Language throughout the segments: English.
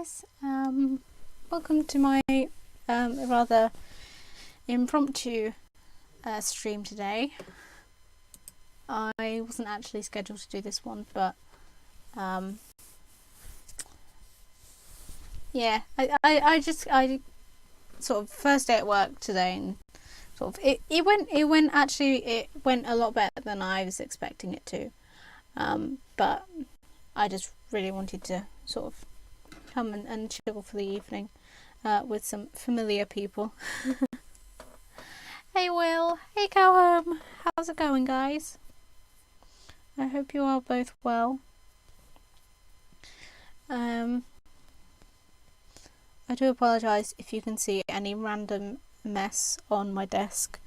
guys. Welcome to my rather impromptu stream today. I wasn't actually scheduled to do this one, but yeah, I sort of first day at work today, and sort of it went a lot better than I was expecting it to. But I just really wanted to sort of come and chill for the evening with some familiar people. Hey Will, hey Go Home, how's it going, guys? I hope you are both well. I do apologise if you can see any random mess on my desk,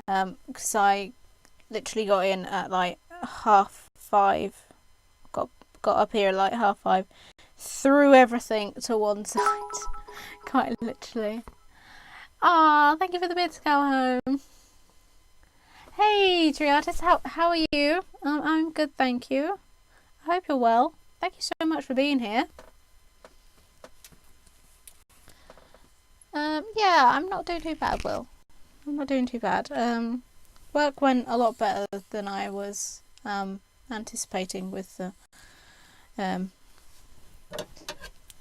because I literally got in at like 5:30, got up here at like 5:30, threw everything to one side, quite literally. Ah, thank you for the bits, Go Home. Hey Triatis, how are you? I'm good, thank you. I hope you're well. Thank you so much for being here. Yeah, I'm not doing too bad, Will. I'm not doing too bad. Work went a lot better than I was anticipating with the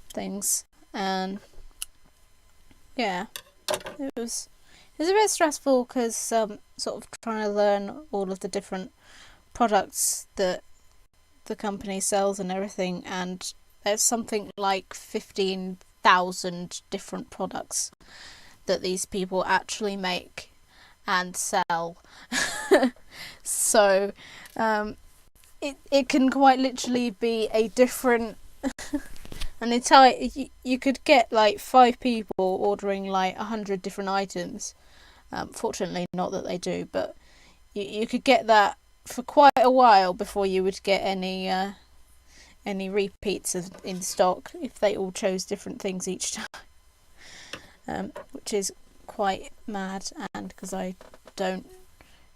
things, and yeah, it was a bit stressful because sort of trying to learn all of the different products that the company sells and everything, and there's something like 15,000 different products that these people actually make and sell. So it can quite literally be a different an entire you could get like 5 people ordering like 100 different items. Fortunately not that they do, but you could get that for quite a while before you would get any repeats in stock if they all chose different things each time, which is quite mad. And because I don't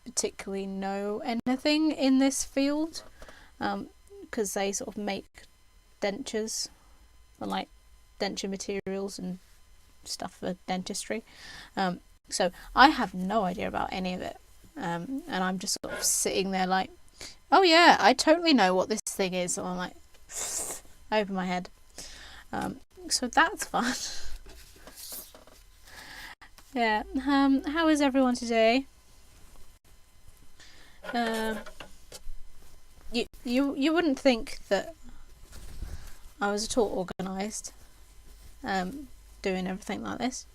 particularly know anything in this field, because they sort of make dentures and like denture materials and stuff for dentistry, so I have no idea about any of it, and I'm just sort of sitting there like, oh yeah, I totally know what this thing is. So I'm like over my head, so that's fun. Yeah. How is everyone today? You wouldn't think that I was at all organised, doing everything like this,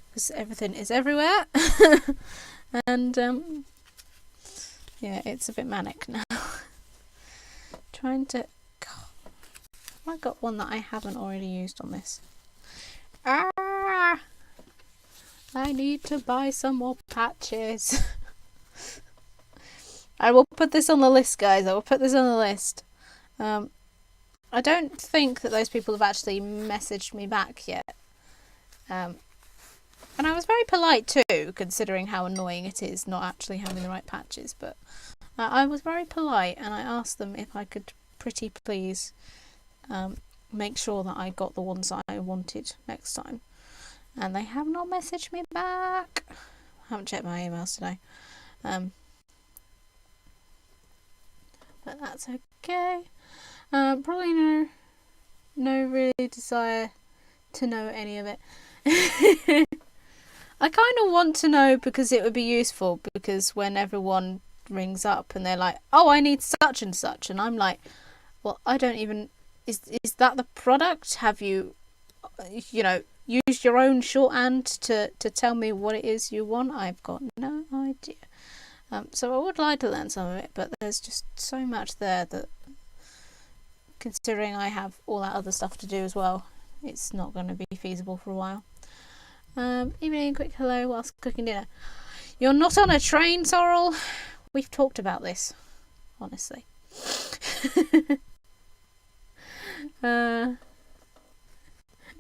because everything is everywhere. And yeah, it's a bit manic now. Trying to, God, have I got one that I haven't already used on this? I need to buy some more patches. I will put this on the list, guys. I will put this on the list. I don't think that those people have actually messaged me back yet. And I was very polite too, considering how annoying it is not actually having the right patches. But I was very polite, and I asked them if I could pretty please make sure that I got the ones I wanted next time. And they have not messaged me back. I haven't checked my emails today. But that's okay. Probably no really desire to know any of it. I kind of want to know because it would be useful, because when everyone rings up and they're like, oh, I need such and such, and I'm like, well, I don't even, is that the product? Have you used your own shorthand to tell me what it is you want? I've got no idea. So I would like to learn some of it, but there's just so much there that, considering I have all that other stuff to do as well, it's not going to be feasible for a while. Evening, quick hello whilst cooking dinner. You're not on a train, Sorrel? We've talked about this, honestly.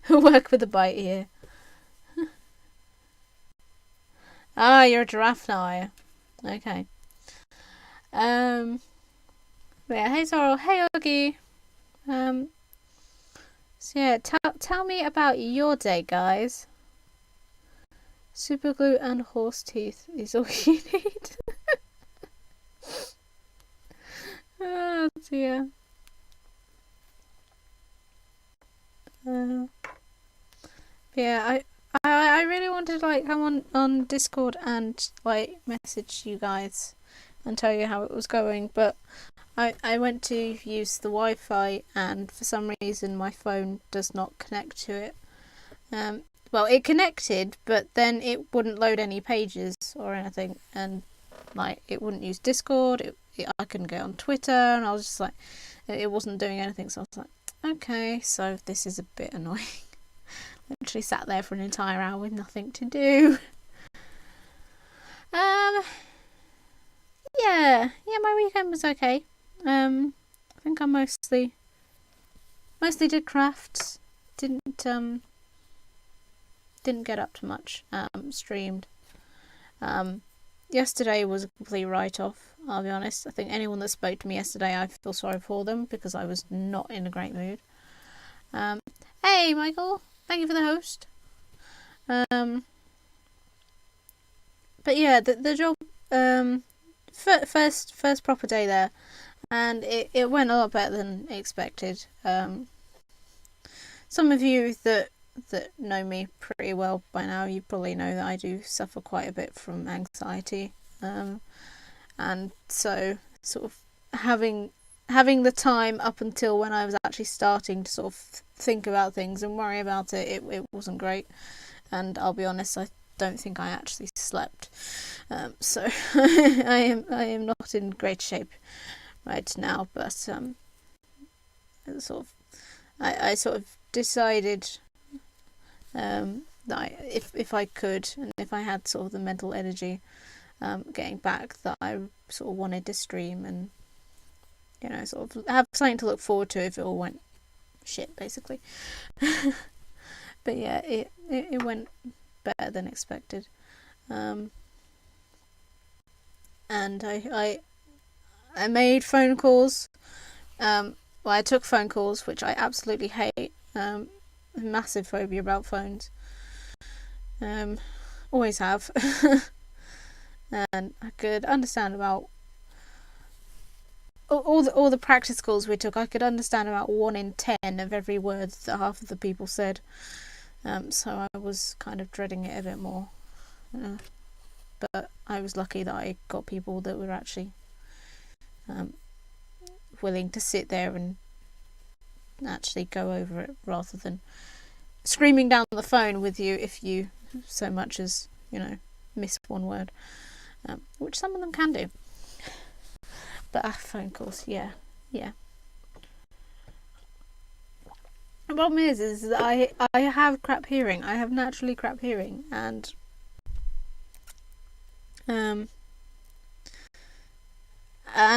Work with a bite here. Ah, you're a giraffe now, are you? Okay. Yeah, hey Sorrel, hey Oogie. So yeah, tell me about your day, guys. Super glue and horse teeth is all you need. Oh dear. Yeah, I really wanted to like come on Discord and like message you guys and tell you how it was going, but I went to use the Wi-Fi and for some reason my phone does not connect to it. Well, it connected, but then it wouldn't load any pages or anything, and like it wouldn't use Discord. I couldn't go on Twitter, and I was just like, it wasn't doing anything. So I was like, okay, so this is a bit annoying. Literally sat there for an entire hour with nothing to do. Yeah, my weekend was okay. I think I mostly did crafts. Didn't get up to much. Streamed. Yesterday was a complete write-off, I'll be honest. I think anyone that spoke to me yesterday, I feel sorry for them because I was not in a great mood. Hey, Michael. Thank you for the host. But yeah, the job, first proper day there, and it went a lot better than expected. Some of you that know me pretty well by now, you probably know that I do suffer quite a bit from anxiety, and so sort of having the time up until when I was actually starting to sort of think about things and worry about it wasn't great, and I'll be honest, I don't think I actually slept, so I am not in great shape right now, but sort of I sort of decided that if I could and if I had sort of the mental energy getting back, that I sort of wanted to stream and sort of have something to look forward to if it all went shit, basically. But yeah, it went better than expected, and I made phone calls. Well, I took phone calls, which I absolutely hate. Massive phobia about phones. Always have. And I could understand about all the practice calls we took. I could understand about 1 in 10 of every word that half of the people said. So I was kind of dreading it a bit more. But I was lucky that I got people that were actually willing to sit there and actually go over it rather than screaming down the phone with you if you so much as miss one word, which some of them can do. But phone calls, yeah. The problem is that I have crap hearing. I have naturally crap hearing, and I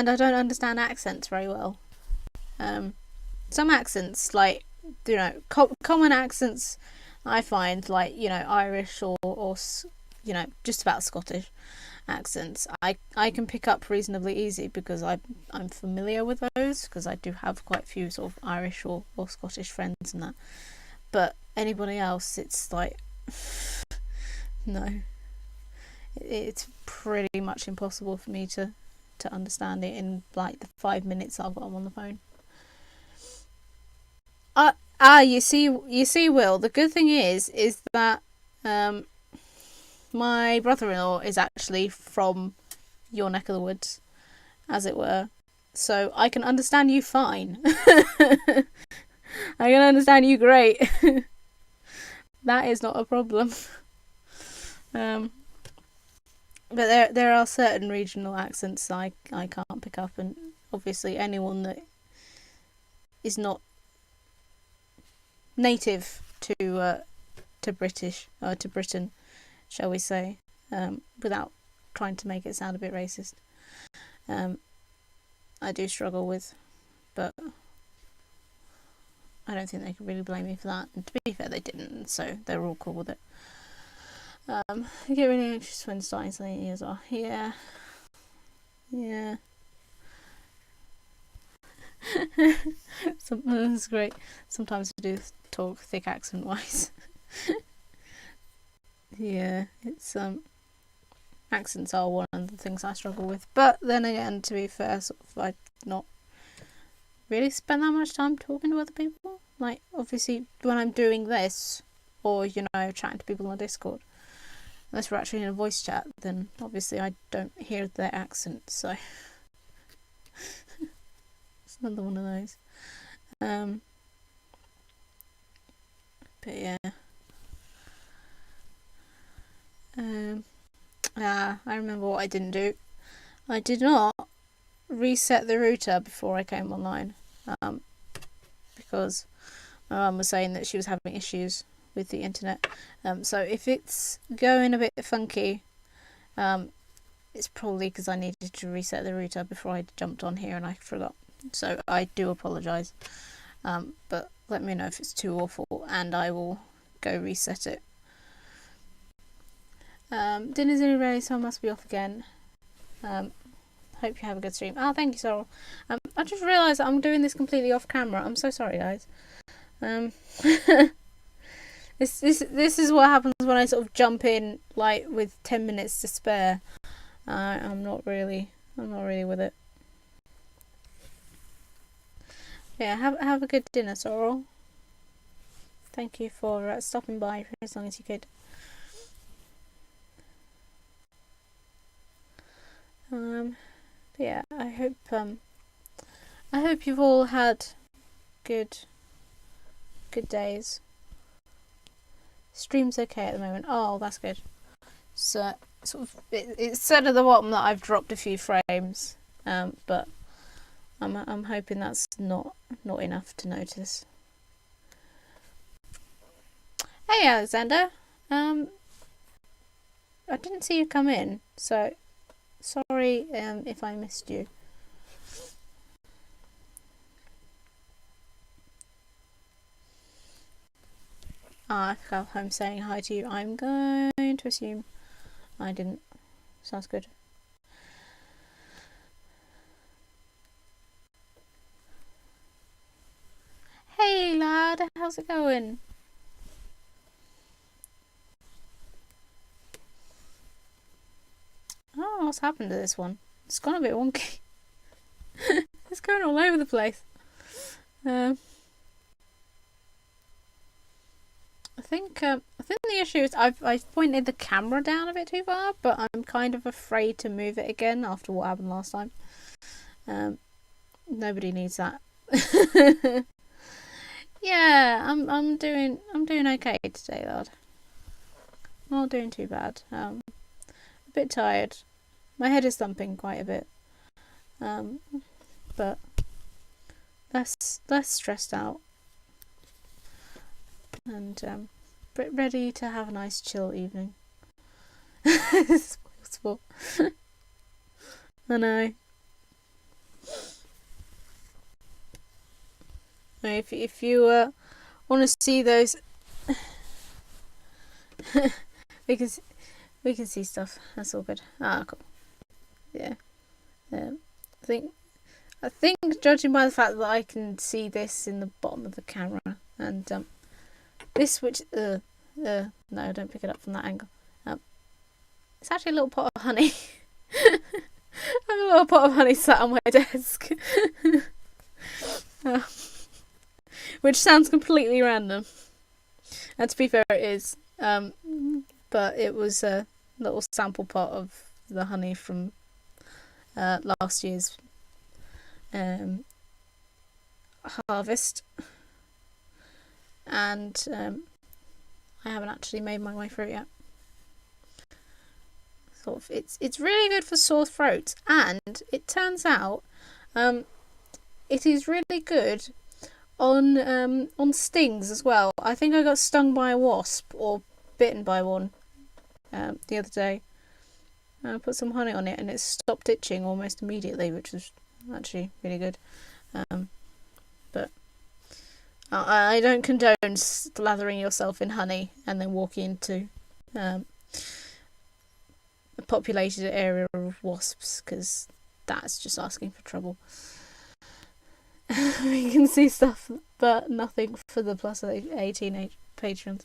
don't understand accents very well. Some accents, like common accents, I find like Irish or just about Scottish accents, I can pick up reasonably easy because I'm familiar with those, because I do have quite a few sort of Irish or Scottish friends and that. But anybody else, it's like no, it's pretty much impossible for me to understand it in like the 5 minutes I've got them on the phone. You see, Will, the good thing is that my brother-in-law is actually from your neck of the woods, as it were, so I can understand you fine. I can understand you great. That is not a problem. But there are certain regional accents I can't pick up, and obviously anyone that is not native to British or to Britain, shall we say, without trying to make it sound a bit racist, I do struggle with, but I don't think they can really blame me for that. And to be fair, they didn't, so they're all cool with it. I get really anxious when starting something new as well. Yeah. That's great. Sometimes I do talk thick accent wise. Yeah, it's accents are one of the things I struggle with. But then again, to be fair, sort of, I not really spend that much time talking to other people. Like, obviously, when I'm doing this, or, you know, chatting to people on Discord, unless we're actually in a voice chat, then obviously I don't hear their accent, so it's another one of those. But yeah. I remember what I didn't do. I did not reset the router before I came online, because my mum was saying that she was having issues with the internet. So if it's going a bit funky, it's probably because I needed to reset the router before I jumped on here and I forgot. So I do apologise. But let me know if it's too awful and I will go reset it. Dinner's nearly ready, so I must be off again. Hope you have a good stream. Oh, thank you, Sorrel. I just realised that I'm doing this completely off camera. I'm so sorry, guys. This is what happens when I sort of jump in like with 10 minutes to spare. I'm not really with it. Yeah, have a good dinner, Sorrel. Thank you for stopping by for as long as you could. But yeah, I hope you've all had good days. Stream's okay at the moment. Oh, that's good. So sort of it said at the bottom that I've dropped a few frames, but I'm hoping that's not enough to notice. Hey, Alexander. I didn't see you come in, so sorry if I missed you. If I'm saying hi to you, I'm going to assume I didn't. Sounds good. Hey lad, how's it going? Oh, what's happened to this one? It's gone a bit wonky. It's going all over the place. I think the issue is I've pointed the camera down a bit too far, but I'm kind of afraid to move it again after what happened last time. Nobody needs that. Yeah, I'm doing okay today, lad. Not doing too bad. A bit tired. My head is thumping quite a bit. But less stressed out. And ready to have a nice chill evening. Sport. I know. If you want to see those, we can see stuff. That's all good. Ah, cool. Yeah. I think judging by the fact that I can see this in the bottom of the camera, and this which no, don't pick it up from that angle. It's actually a little pot of honey. I have a little pot of honey sat on my desk. Which sounds completely random. And to be fair, it is. But it was a little sample pot of the honey from last year's harvest. And I haven't actually made my way through it yet. Sort of, it's really good for sore throats, and it turns out it is really good on stings as well. I think I got stung by a wasp or bitten by one the other day. I put some honey on it and it stopped itching almost immediately, which was actually really good. But I don't condone slathering yourself in honey and then walking into a populated area of wasps, because that's just asking for trouble. We can see stuff, but nothing for the plus 18 patrons.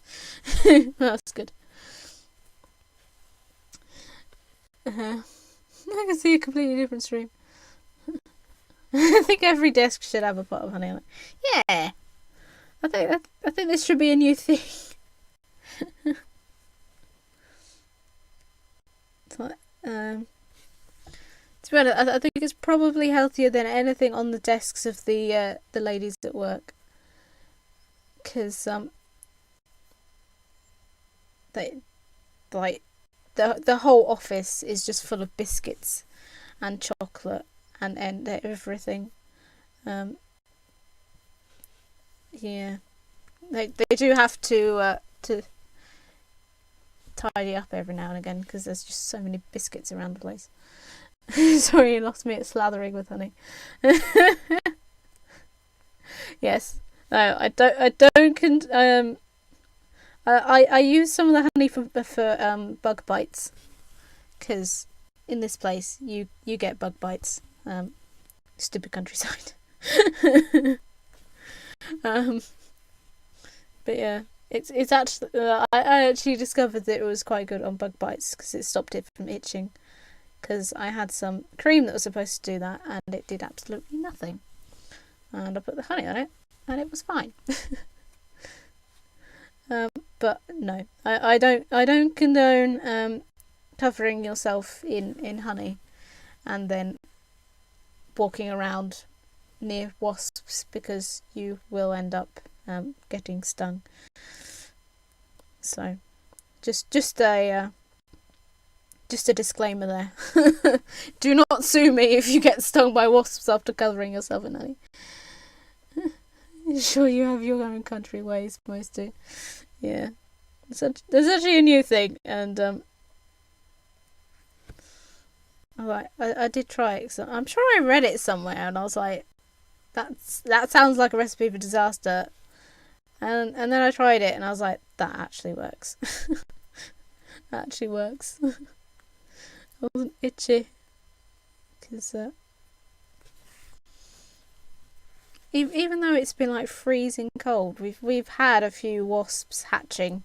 That's good. I can see a completely different stream. I think every desk should have a pot of honey on it. Yeah, I think this should be a new thing. To be honest, I think it's probably healthier than anything on the desks of the ladies at work, because they like the whole office is just full of biscuits and chocolate and everything. Yeah, they do have to tidy up every now and again because there's just so many biscuits around the place. Sorry, you lost me at slathering with honey. Yes, no, I don't. I use some of the honey for bug bites, because in this place you get bug bites. Stupid countryside. But yeah, it's actually I actually discovered that it was quite good on bug bites because it stopped it from itching. Because I had some cream that was supposed to do that, and it did absolutely nothing. And I put the honey on it, and it was fine. But no, I don't condone covering yourself in honey and then walking around near wasps, because you will end up getting stung. So just a disclaimer there. Do not sue me if you get stung by wasps after covering yourself in honey. Sure, you have your own country ways, most do. Yeah, there's actually a new thing, and I did try it. So I'm sure I read it somewhere, and I was like, that sounds like a recipe for disaster. And then I tried it, and I was like, that actually works. That actually works. I wasn't itchy, because even though it's been like freezing cold, we've had a few wasps hatching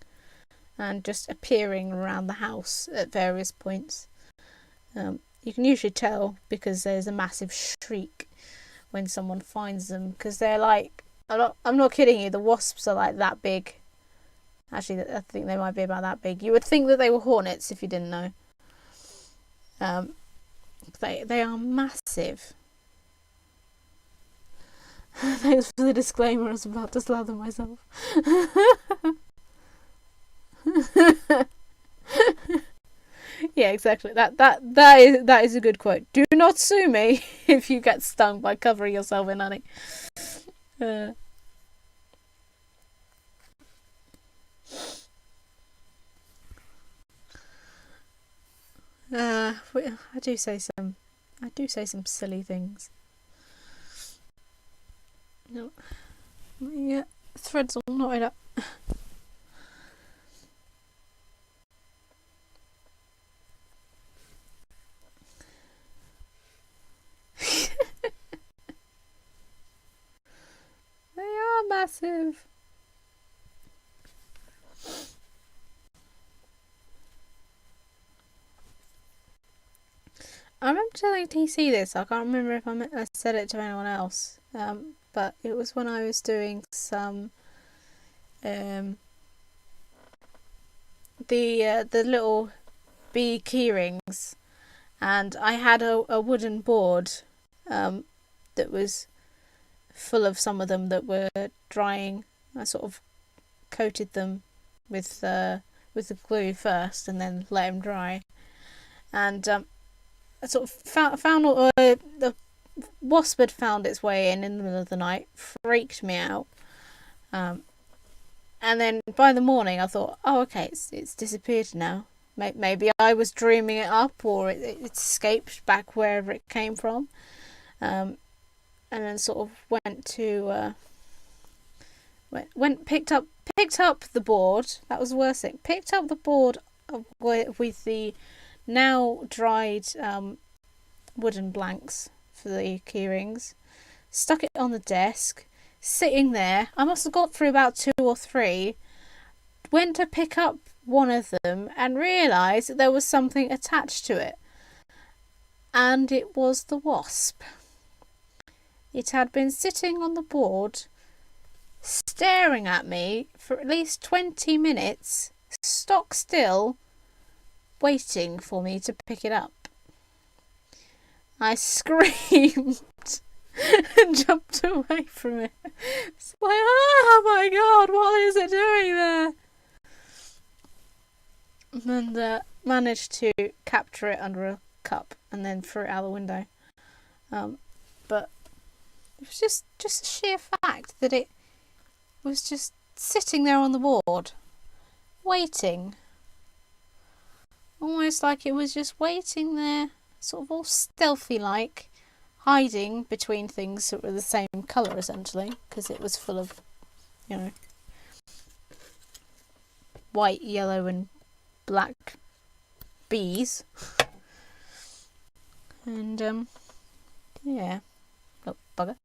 and just appearing around the house at various points. You can usually tell because there's a massive shriek when someone finds them, because they're like, I'm not kidding you, the wasps are like that big. Actually, I think they might be about that big. You would think that they were hornets if you didn't know. They are massive. Thanks for the disclaimer. I was about to slather myself. Yeah, exactly. That is a good quote. Do not sue me if you get stung by covering yourself in honey. I do say some silly things. No, yeah, threads all knotted up. They are massive. I remember telling TC this. I can't remember if I said it to anyone else. But it was when I was doing some the little bee keyrings, and I had a wooden board that was full of some of them that were drying. I sort of coated them with the glue first, and then let them dry. And I sort of found the wasp had found its way in the middle of the night, freaked me out. And then by the morning I thought, oh, okay, it's disappeared now. Maybe I was dreaming it up, or it escaped back wherever it came from. And then sort of picked up the board. That was the worst thing. Picked up the board with the now dried wooden blanks for the keyrings, stuck it on the desk, sitting there. I must have got through about 2 or 3, went to pick up one of them and realised that there was something attached to it. And it was the wasp. It had been sitting on the board, staring at me for at least 20 minutes, stock still, waiting for me to pick it up. I screamed and jumped away from it. It's like, oh my god, what is it doing there? And managed to capture it under a cup and then threw it out the window. But it was just a sheer fact that it was just sitting there on the board, waiting. Almost like it was just waiting there, sort of all stealthy-like, hiding between things that were the same colour, essentially, because it was full of, you know, white, yellow and black bees. And, yeah. Oh, bugger.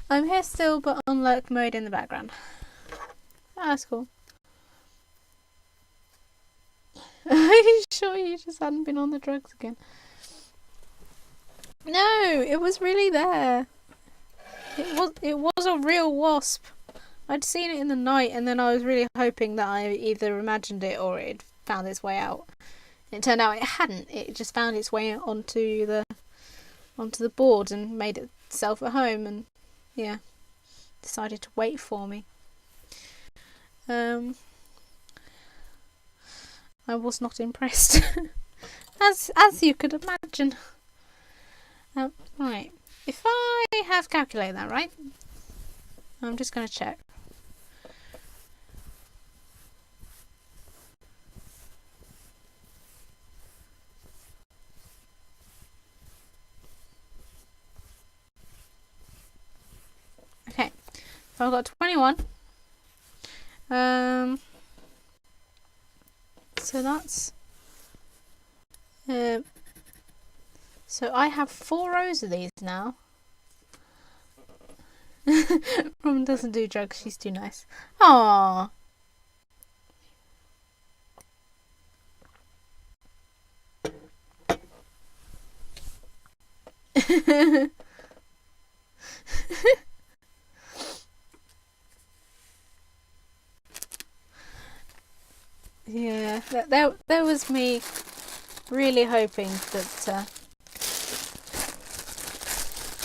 I'm here still, but on lurk mode in the background. That's cool. Are you sure you just hadn't been on the drugs again? No, it was really there. It was a real wasp. I'd seen it in the night, and then I was really hoping that I either imagined it or it found its way out. It turned out it hadn't. It just found its way onto the board and made itself at home, and yeah, decided to wait for me. I was not impressed, as you could imagine. Right, if I have calculated that right, I'm just going to check. Okay, so I've got 21. So that's so I have 4 rows of these now. Mum doesn't do drugs, she's too nice. Aww. Yeah, there was me really hoping that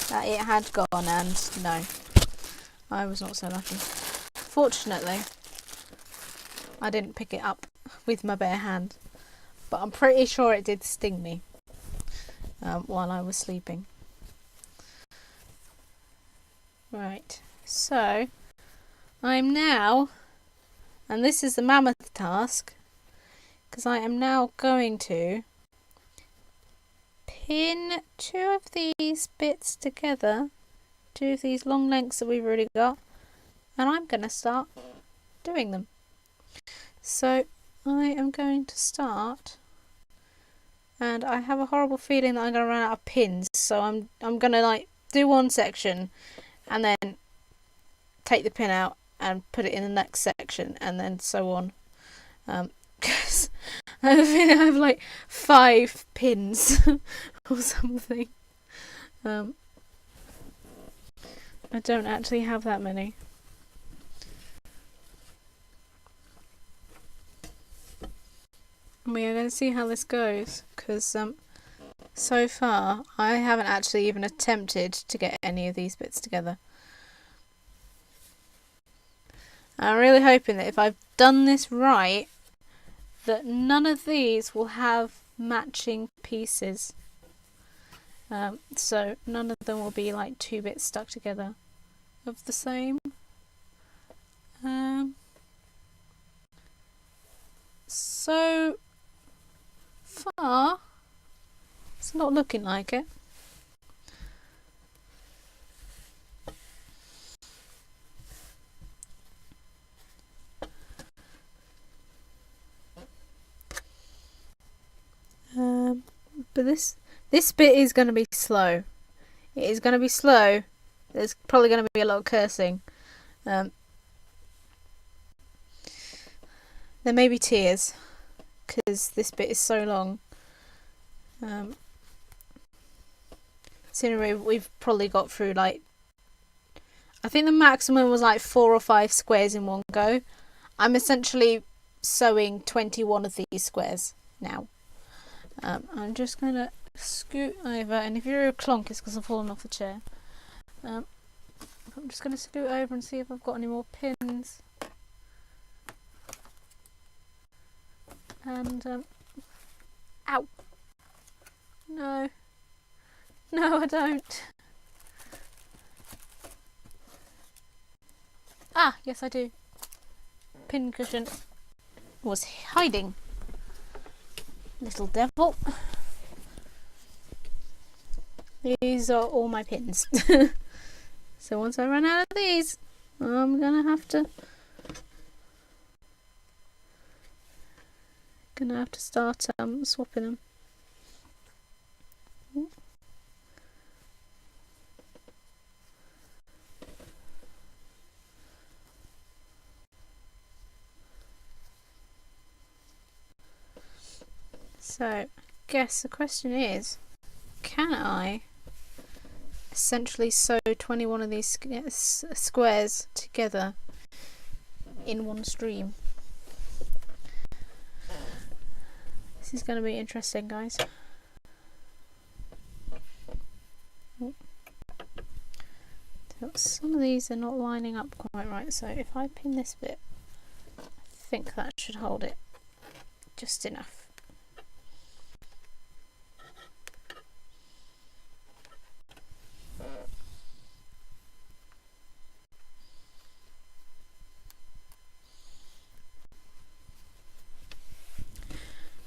that it had gone, and no, I was not so lucky. Fortunately, I didn't pick it up with my bare hand, but I'm pretty sure it did sting me while I was sleeping. Right, so I'm now, and this is the mammoth task, because I am now going to pin 2 of these bits together, 2 of these long lengths that we've already got, and I'm going to start doing them. So I am going to start, and I have a horrible feeling that I'm going to run out of pins, so I'm going to like do one section and then take the pin out and put it in the next section, and then so on, because I have like 5 pins or something. I don't actually have that many. We are going to see how this goes, because so far I haven't actually even attempted to get any of these bits together. I'm really hoping that if I've done this right, that none of these will have matching pieces. So none of them will be like 2 bits stuck together of the same. So far, it's not looking like it. But this bit is going to be slow. It is going to be slow. There's probably going to be a lot of cursing. There may be tears, because this bit is so long. So anyway, we've probably got through like, I think the maximum was like 4 or 5 squares in one go. I'm essentially sewing 21 of these squares now. I'm just going to scoot over, and if you hear a clonk, it's because I've fallen off the chair. I'm just going to scoot over and see if I've got any more pins. And, ow! No. No, I don't. Ah, yes I do. Pin cushion was hiding. Little devil. These are all my pins. So once I run out of these, I'm gonna have to start swapping them. So, I guess the question is, can I essentially sew 21 of these squares together in one stream? This is going to be interesting, guys. Oh. So some of these are not lining up quite right, so if I pin this bit, I think that should hold it just enough.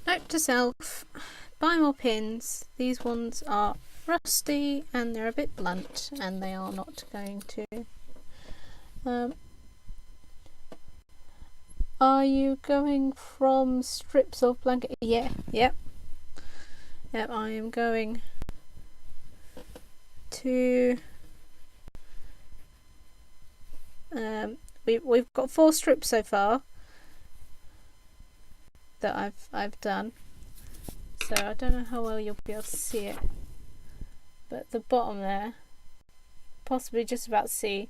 Note to self, buy more pins. These ones are rusty and they're a bit blunt, and they are not going to. Are you going from strips of blanket? Yeah, yep. Yep, I am going to we've got 4 strips so far that I've done, so I don't know how well you'll be able to see it, but the bottom there, possibly just about see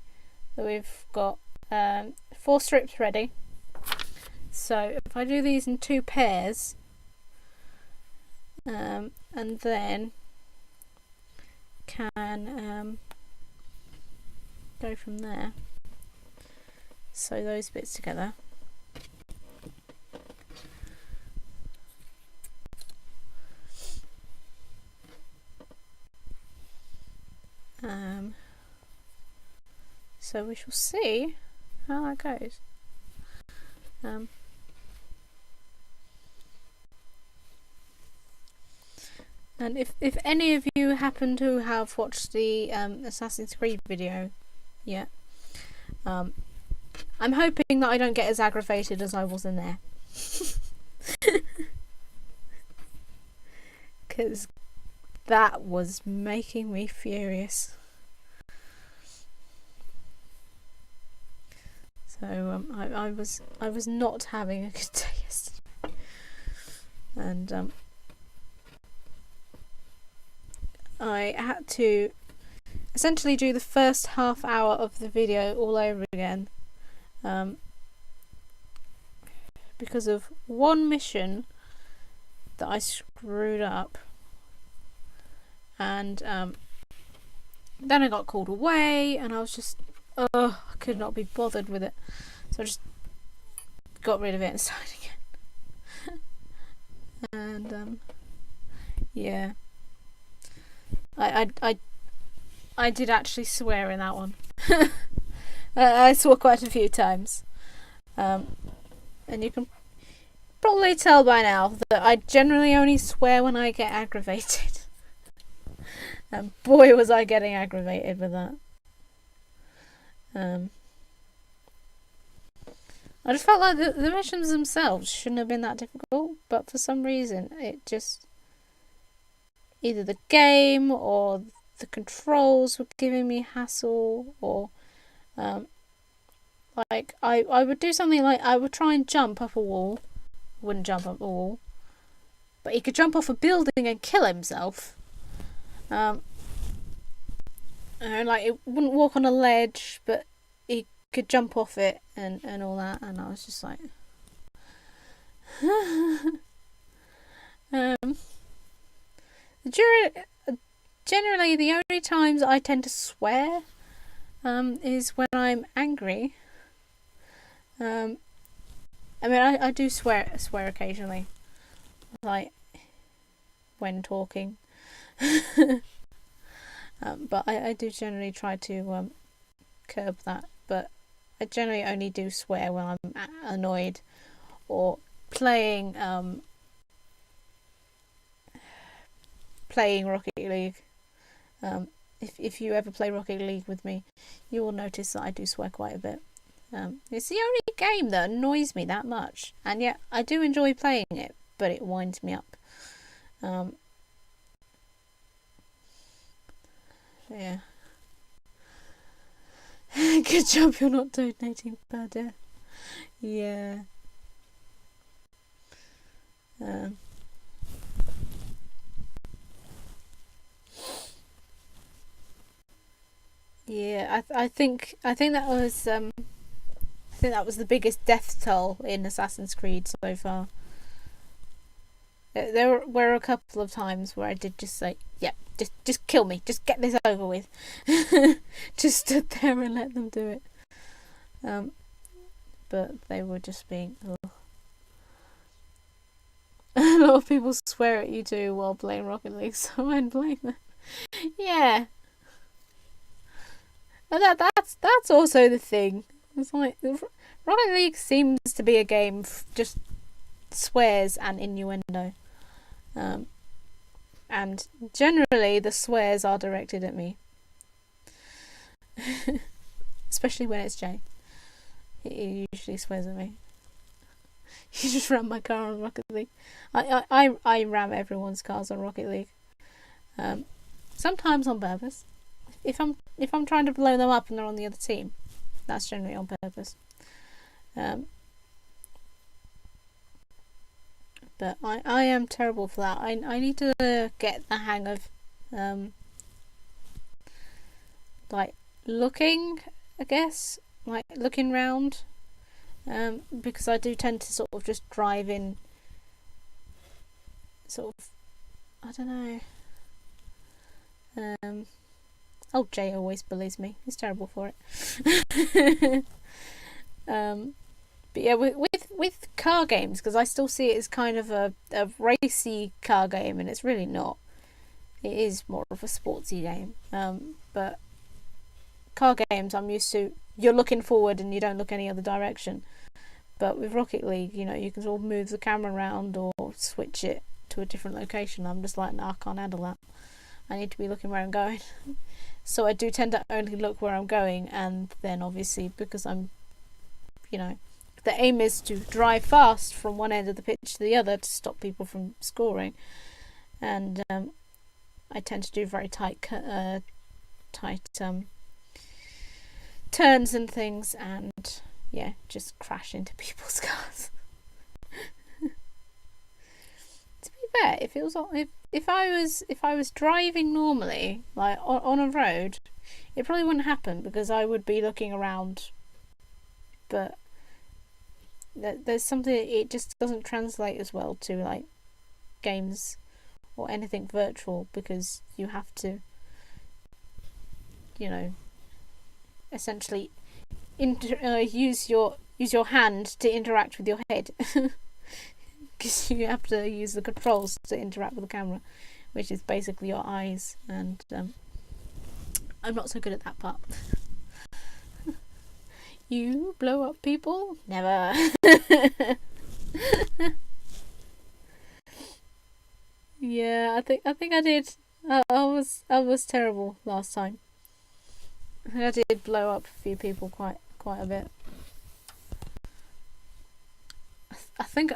that we've got 4 strips ready. So if I do these in 2 pairs, and then can go from there, sew those bits together. So we shall see how that goes. And if any of you happen to have watched the Assassin's Creed video yet, I'm hoping that I don't get as aggravated as I was in there. Because that was making me furious. So I was not having a good day yesterday, and I had to essentially do the first half hour of the video all over again, because of one mission that I screwed up, and then I got called away, and I was just, I could not be bothered with it, so I just got rid of it and started again. And yeah, I did actually swear in that one. I swore quite a few times, and you can probably tell by now that I generally only swear when I get aggravated. And boy was I getting aggravated with that. I just felt like the missions themselves shouldn't have been that difficult, but for some reason it just, either the game or the controls were giving me hassle, or like I would do something like I would try and jump up a wall. Wouldn't jump up a wall, but he could jump off a building and kill himself. And like it wouldn't walk on a ledge, but he could jump off it and all that. And I was just like, generally the only times I tend to swear is when I'm angry. I mean, I do swear occasionally, like when talking. But I do generally try to curb that. But I generally only do swear when I'm annoyed or playing Rocket League. If you ever play Rocket League with me, you will notice that I do swear quite a bit. It's the only game that annoys me that much, and yet I do enjoy playing it, but it winds me up. Yeah. Good job you're not donating per death. Yeah. Yeah, I think that was the biggest death toll in Assassin's Creed so far. There were a couple of times where I did just say, yeah, just kill me, just get this over with. Just stood there and let them do it. But they were just being... Ugh. A lot of people swear at you too while playing Rocket League, so I don't blame them. Yeah. But that's also the thing. It's like Rocket League seems to be a game just swears and innuendo. And generally the swears are directed at me. Especially when it's Jay. He usually swears at me. You just ram my car on Rocket League. I ram everyone's cars on Rocket League. Sometimes on purpose. If I'm trying to blow them up and they're on the other team, that's generally on purpose. But I am terrible for that. I need to get the hang of like looking, I guess, like looking round, because I do tend to sort of just drive in, sort of, I don't know. Oh, Jay always bullies me. He's terrible for it. But yeah, with car games, because I still see it as kind of a racy car game, and it's really not. It is more of a sportsy game. But car games, I'm used to, you're looking forward and you don't look any other direction. But with Rocket League, you know, you can sort of move the camera around or switch it to a different location. I'm just like, no, I can't handle that. I need to be looking where I'm going. So I do tend to only look where I'm going, and then obviously because I'm, you know, the aim is to drive fast from one end of the pitch to the other to stop people from scoring, and I tend to do very tight turns and things, and yeah, just crash into people's cars. To be fair, if I was driving normally, like on a road, it probably wouldn't happen because I would be looking around. But there's something, it just doesn't translate as well to like games or anything virtual, because you have to, you know, essentially use your hand to interact with your head. Because you have to use the controls to interact with the camera, which is basically your eyes, and I'm not so good at that part. You blow up people? Never. Yeah, I think I did. I was terrible last time. I did blow up a few people quite a bit. I think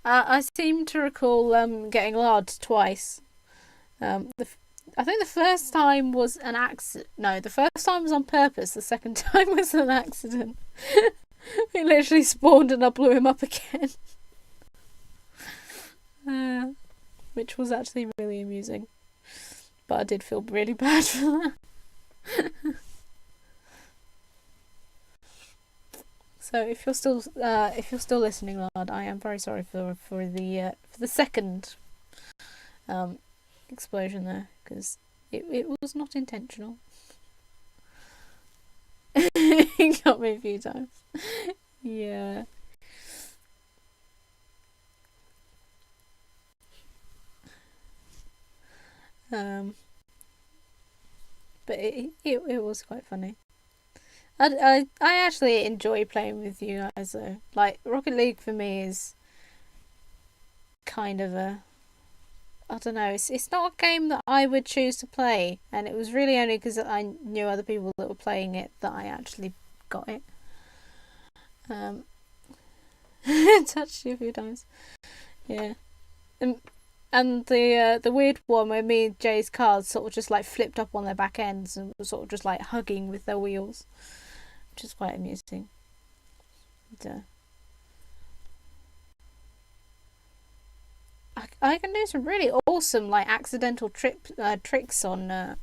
I seem to recall getting larred twice. I think the first time was an accident. No, the first time was on purpose. The second time was an accident. He literally spawned and I blew him up again. Which was actually really amusing. But I did feel really bad for that. So if you're still listening, lad, I am very sorry for the second explosion there, because it was not intentional. He got me a few times. Yeah. But it was quite funny. I actually enjoy playing with you guys though. Like, Rocket League for me is kind of a, I don't know, it's not a game that I would choose to play, and it was really only because I knew other people that were playing it that I actually got it. Touched you a few times. Yeah. And the weird one where me and Jay's cars sort of just like flipped up on their back ends and were sort of just like hugging with their wheels, which is quite amusing. And, I can do some really awesome like accidental tricks on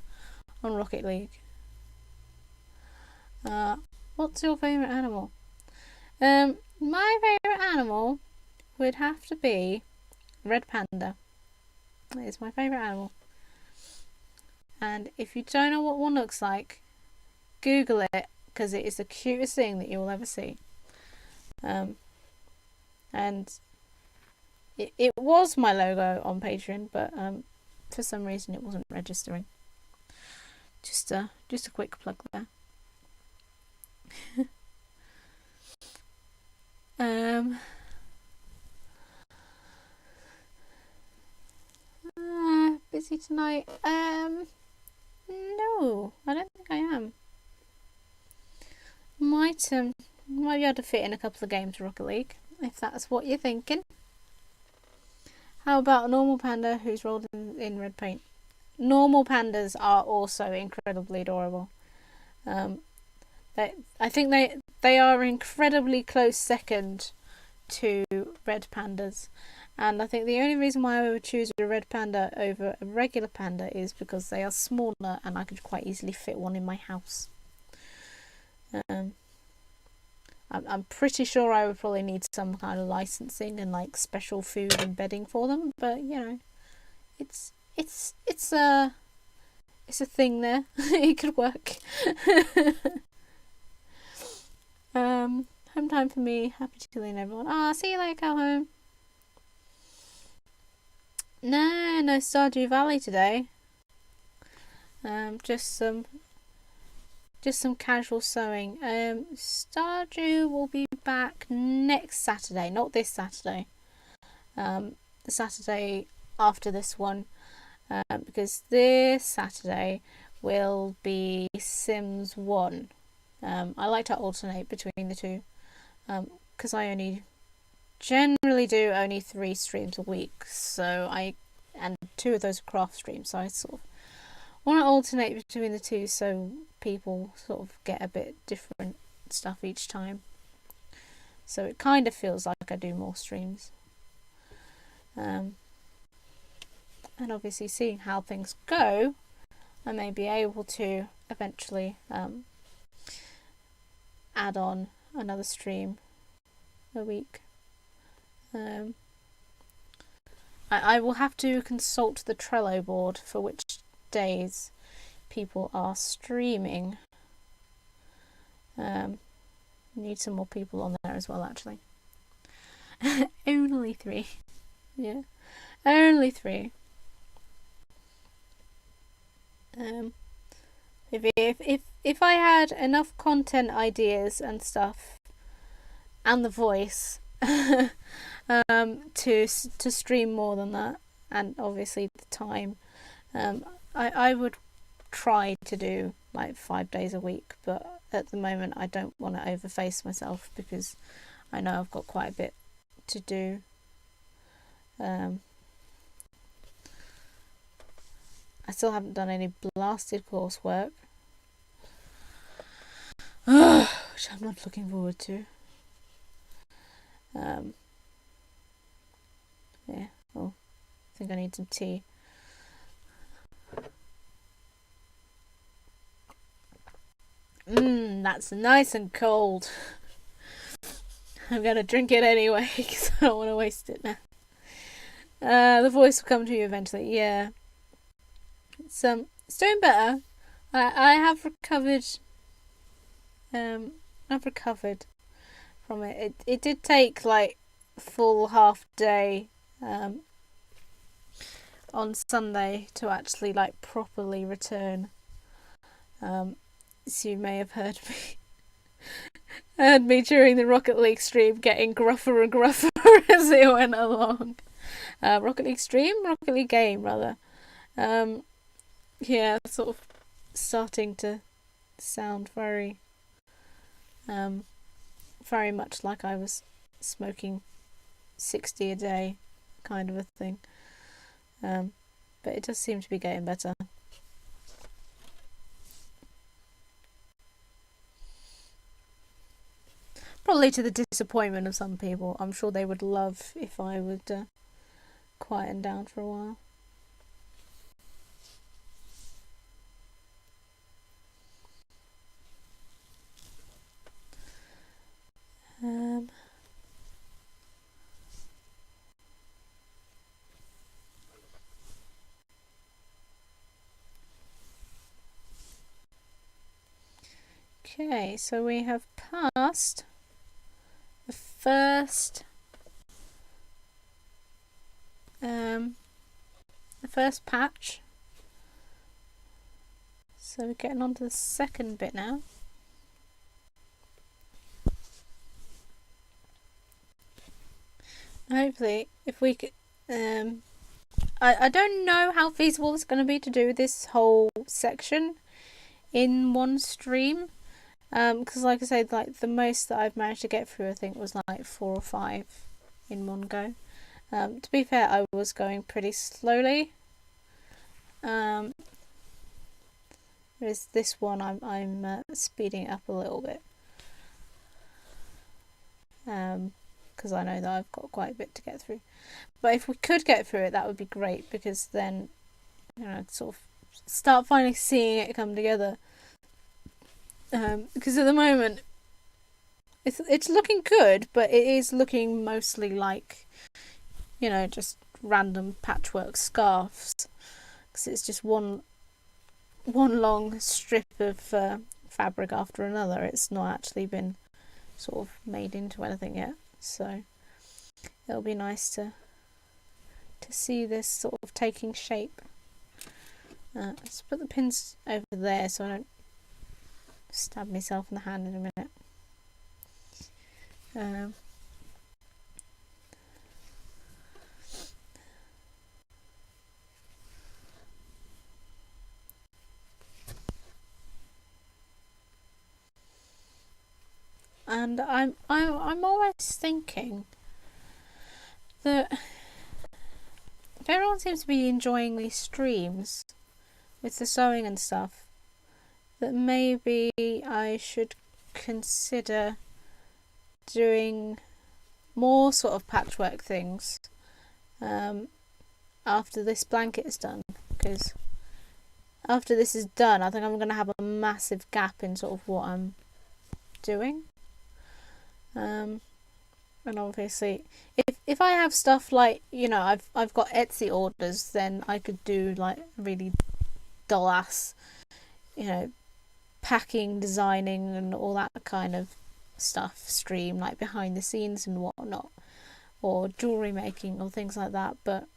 Rocket League. What's your favourite animal? My favourite animal would have to be red panda. It's my favourite animal. And if you don't know what one looks like, Google it, because it is the cutest thing that you will ever see. And it was my logo on Patreon, but for some reason it wasn't registering. Just a quick plug there. Busy tonight? No, I don't think I am. Might be able to fit in a couple of games of Rocket League, if that's what you're thinking. How about a normal panda who's rolled in red paint? Normal pandas are also incredibly adorable. I think they are incredibly close second to red pandas. And I think the only reason why I would choose a red panda over a regular panda is because they are smaller and I could quite easily fit one in my house. I'm pretty sure I would probably need some kind of licensing and like special food and bedding for them, but you know, it's a thing there. It could work. Home time for me. Happy to clean everyone. See you later, go home. No Stardew Valley today. Just some casual sewing. Stardew will be back next Saturday, not this Saturday. The Saturday after this one, because this Saturday will be Sims 1. I like to alternate between the two, because I generally do only 3 streams a week, and 2 of those are craft streams, so I sort of want to alternate between the two so people sort of get a bit different stuff each time. So it kind of feels like I do more streams. And obviously, seeing how things go, I may be able to eventually add on another stream a week. I will have to consult the Trello board for which days people are streaming. Need some more people on there as well, actually. Only 3. Yeah, only 3. If I had enough content ideas and stuff, and the voice, to stream more than that, and obviously the time, I would try to do like 5 days a week, but at the moment I don't want to overface myself because I know I've got quite a bit to do. I still haven't done any blasted coursework, which I'm not looking forward to. Yeah, oh, I think I need some tea. That's nice and cold. I'm gonna drink it anyway because I don't want to waste it now. The voice will come to you eventually. Yeah, it's doing better. I have recovered. I've recovered from it. It did take like full half day on Sunday to actually like properly return. So you may have heard me during the Rocket League stream getting gruffer and gruffer as it went along. Rocket League stream? Rocket League game, rather. Yeah, sort of starting to sound very much like I was smoking 60 a day kind of a thing. But it does seem to be getting better. Probably to the disappointment of some people. I'm sure they would love if I would quieten down for a while. Okay, so we have passed the first patch. So we're getting on to the second bit now. Hopefully, if we could, I don't know how feasible it's going to be to do this whole section in one stream. Because like I said, like the most that I've managed to get through, I think was like 4 or 5 in one go. To be fair, I was going pretty slowly. Whereas this one, I'm speeding it up a little bit. Because I know that I've got quite a bit to get through. But if we could get through it, that would be great, because then, sort of start finally seeing it come together. Because at the moment, it's looking good, but it is looking mostly like, just random patchwork scarves. Because it's just one long strip of fabric after another. It's not actually been sort of made into anything yet. So it'll be nice to see this sort of taking shape. Let's put the pins over there so I don't stab myself in the hand in a minute. And I'm always thinking that if everyone seems to be enjoying these streams with the sewing and stuff, that maybe I should consider doing more sort of patchwork things after this blanket is done, because after this is done, I think I'm going to have a massive gap in sort of what I'm doing. And obviously, if I have stuff like, I've got Etsy orders, then I could do like really dull ass, packing, designing, and all that kind of stuff stream, like behind the scenes and whatnot, or jewelry making or things like that. But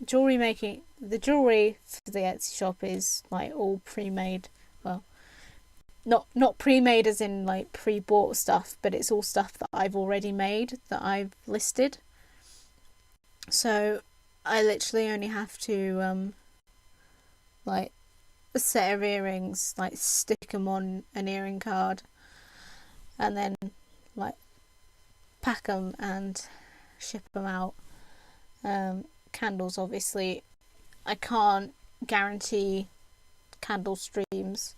jewelry making, the jewelry for the Etsy shop is like all pre-made. Well, not pre-made as in like pre-bought stuff, but it's all stuff that I've already made, that I've listed. So I literally only have to like a set of earrings, like stick them on an earring card, and then like pack them and ship them out. Candles, obviously, I can't guarantee candle streams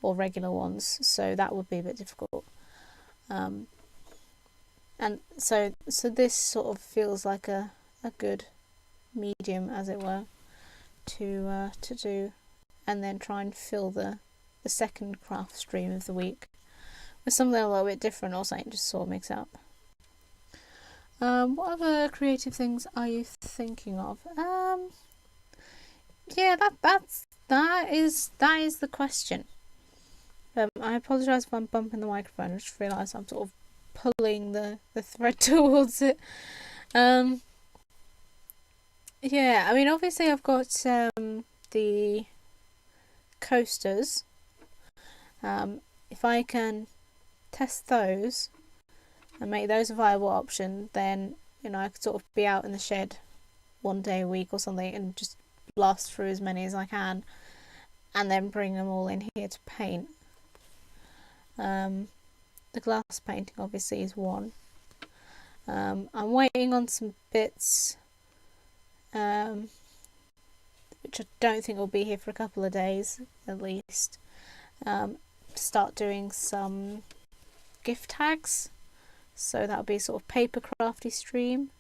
or regular ones, so that would be a bit difficult. And so this sort of feels like a good medium, as it were, to do, and then try and fill the second craft stream of the week with something a little bit different, or something just sort of mix up. What other creative things are you thinking of? Yeah, that is the question. I apologise if I'm bumping the microphone. I just realised I'm sort of pulling the thread towards it. Yeah, I mean, obviously I've got the coasters. If I can test those and make those a viable option, then, you know, I could sort of be out in the shed one day a week or something and just blast through as many as I can, and then bring them all in here to paint. The glass painting obviously is one. I'm waiting on some bits, which I don't think will be here for a couple of days at least. Start doing some gift tags, so that'll be sort of paper crafty stream.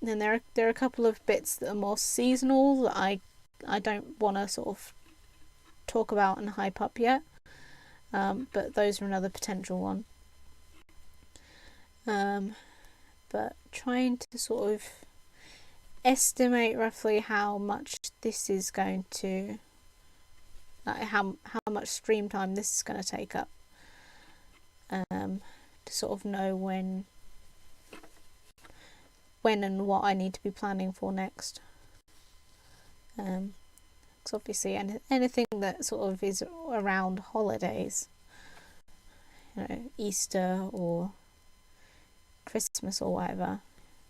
Then there are a couple of bits that are more seasonal that I don't want to sort of talk about and hype up yet, but those are another potential one. But trying to sort of estimate roughly how much this is going to, like how much stream time this is going to take up, to sort of know when and what I need to be planning for next. Because obviously anything that sort of is around holidays, you know, Easter or Christmas or whatever,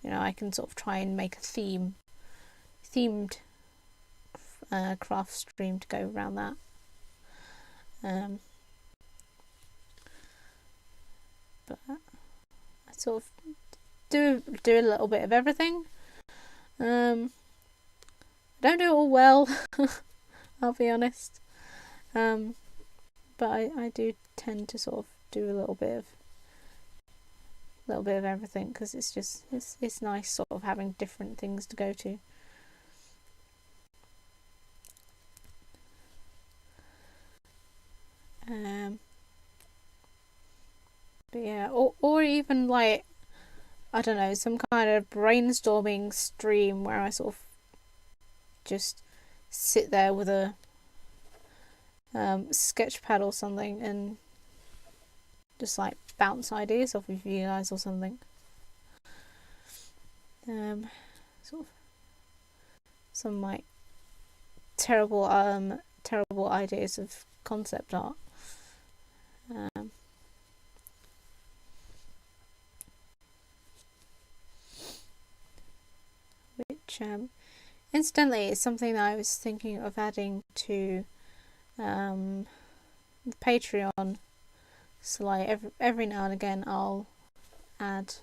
you know, I can sort of try and make a themed craft stream to go around that. But I sort of do a little bit of everything. Don't do it all well, I'll be honest. But I do tend to sort of do a little bit of everything, because it's just it's nice sort of having different things to go to. But yeah, or even like, I don't know, some kind of brainstorming stream where I sort of just sit there with a sketch pad or something and just like bounce ideas off of you guys or something. Sort of some like terrible ideas of concept art. Which incidentally is something that I was thinking of adding to the Patreon. So like every now and again I'll add.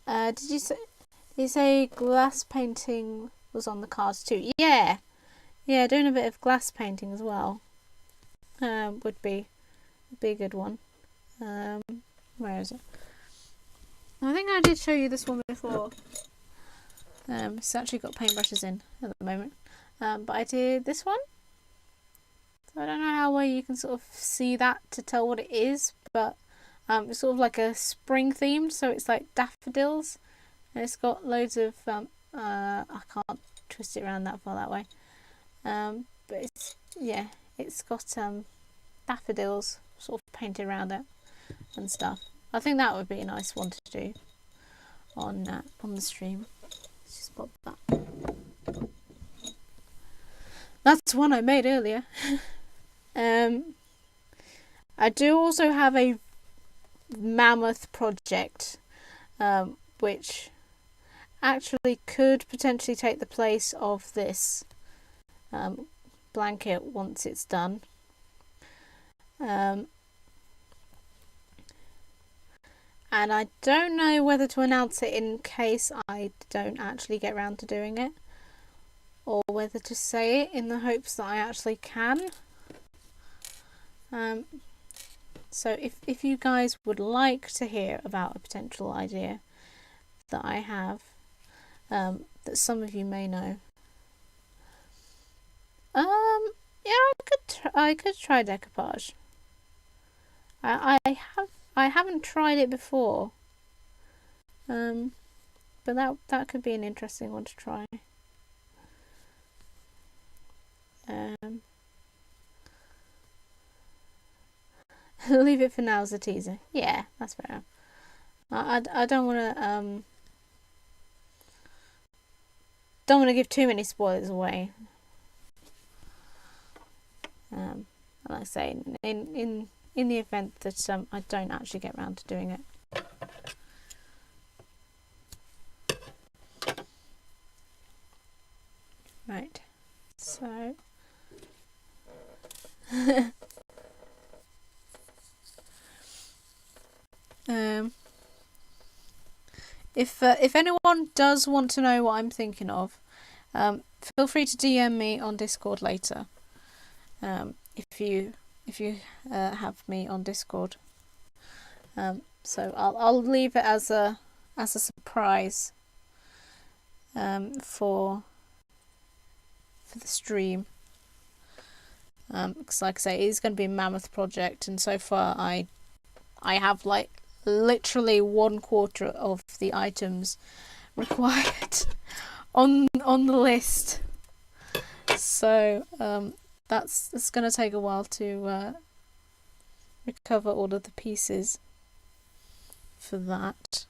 Did you say glass painting was on the cards too? Yeah, doing a bit of glass painting as well. Would be a good one. Where is it? I think I did show you this one before. It's actually got paintbrushes in at the moment. But I did this one. So I don't know how well you can sort of see that to tell what it is, but it's sort of like a spring themed, so it's like daffodils, and it's got loads of I can't twist it around that far that way, but it's got daffodils sort of painted around it and stuff. I think that would be a nice one to do on the stream. Let's just pop that. That's one I made earlier. I do also have a mammoth project, which actually could potentially take the place of this blanket once it's done. And and I don't know whether to announce it in case I don't actually get around to doing it, or whether to say it in the hopes that I actually can. So if you guys would like to hear about a potential idea that I have, that some of you may know, yeah, I could try decoupage. I haven't tried it before, but that could be an interesting one to try. Leave it for now as a teaser. Yeah, that's fair. I don't want to give too many spoilers away. Like I say, in the event that I don't actually get around to doing it. Right, so if anyone does want to know what I'm thinking of, feel free to DM me on Discord later. If you have me on Discord, so I'll leave it as a surprise for the stream, because like I say, it is going to be a mammoth project, and so far I have like literally 1/4 of the items required on the list, so that's going to take a while to recover all of the pieces for that.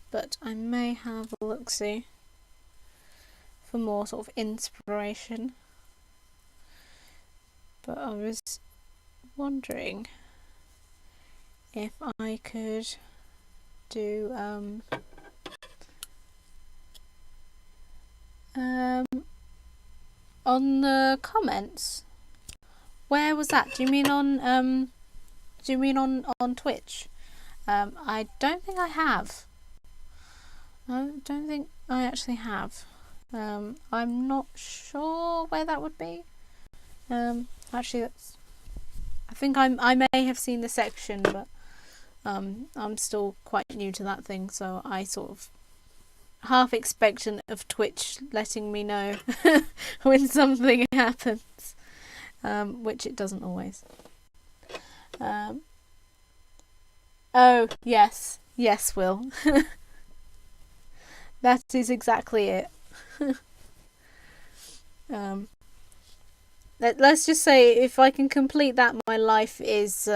But I may have a look-see for more sort of inspiration. But I was wondering if I could do on the comments. Where was that? Do you mean on Twitch? I don't think I have. I don't think I actually have. I'm not sure where that would be. Actually, I think I may have seen the section, but I'm still quite new to that thing, so I sort of half expectant of Twitch letting me know when something happens, which it doesn't always. Oh yes, Will. That is exactly it. Let's just say, if I can complete that, my life is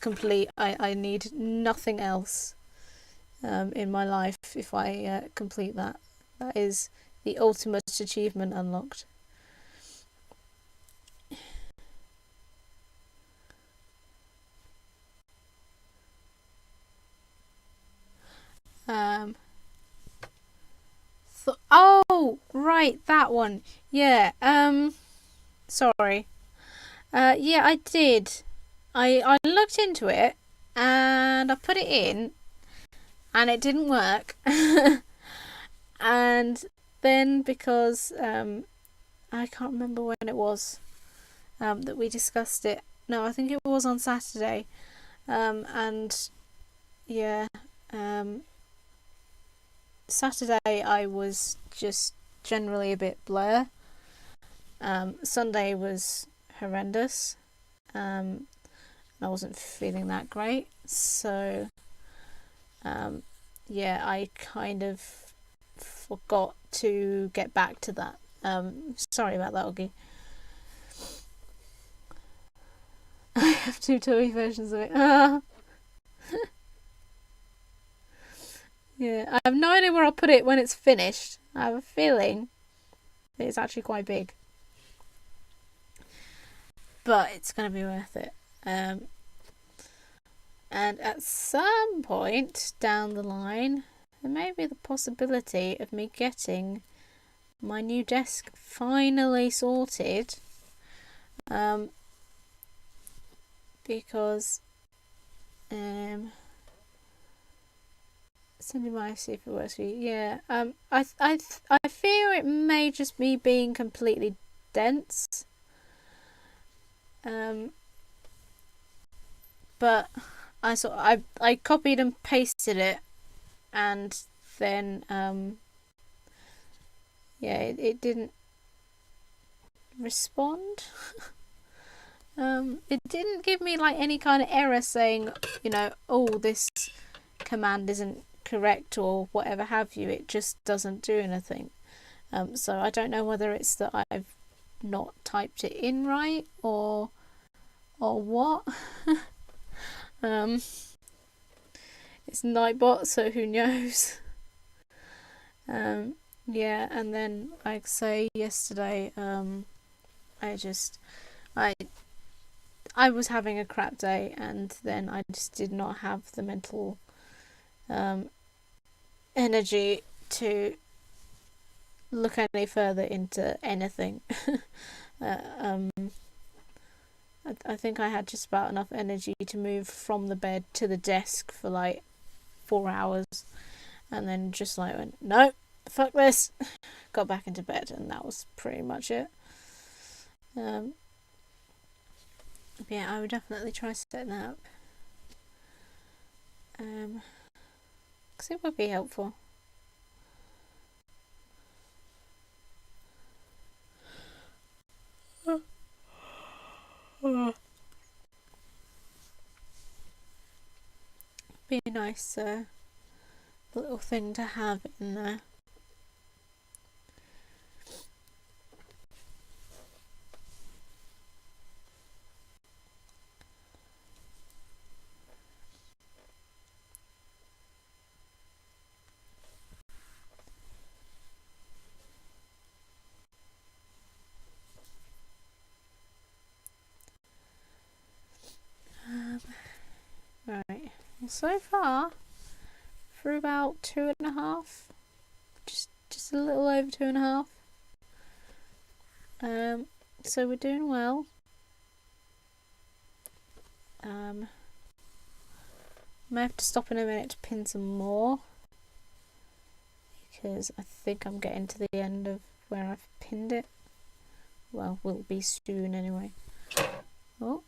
complete. I need nothing else in my life. If I complete that, that is the ultimate achievement unlocked. Oh right, that one. Yeah. Sorry. Yeah, I did. I looked into it and I put it in and it didn't work. And then because I can't remember when it was that we discussed it. No, I think it was on Saturday. And yeah, Saturday I was just generally a bit blur. Sunday was horrendous. I wasn't feeling that great, so yeah, I kind of forgot to get back to that. Sorry about that, Oggy. I have 2 toy versions of it. Yeah, I have no idea where I'll put it when it's finished. I have a feeling that it's actually quite big, but it's going to be worth it. And at some point down the line, there may be the possibility of me getting my new desk finally sorted. Because sending my see if it works for you. Yeah. I fear it may just be being completely dense. But I copied and pasted it, and then yeah, it didn't respond. It didn't give me like any kind of error saying, you know, oh, this command isn't correct or whatever have you. It just doesn't do anything. So I don't know whether it's that I've not typed it in right or what. It's Nightbot, so who knows. Yeah, and then like say yesterday, I was having a crap day, and then I just did not have the mental energy to look any further into anything. I think I had just about enough energy to move from the bed to the desk for like 4 hours, and then just like went, no, fuck this, got back into bed, and that was pretty much it. Yeah, I would definitely try setting that up, because it would be helpful. Be a nice little thing to have in there. Right, well, so far for about 2.5, just a little over 2.5. So we're doing well. May have to stop in a minute to pin some more, because I think I'm getting to the end of where I've pinned it. Well, will be soon anyway. Oh.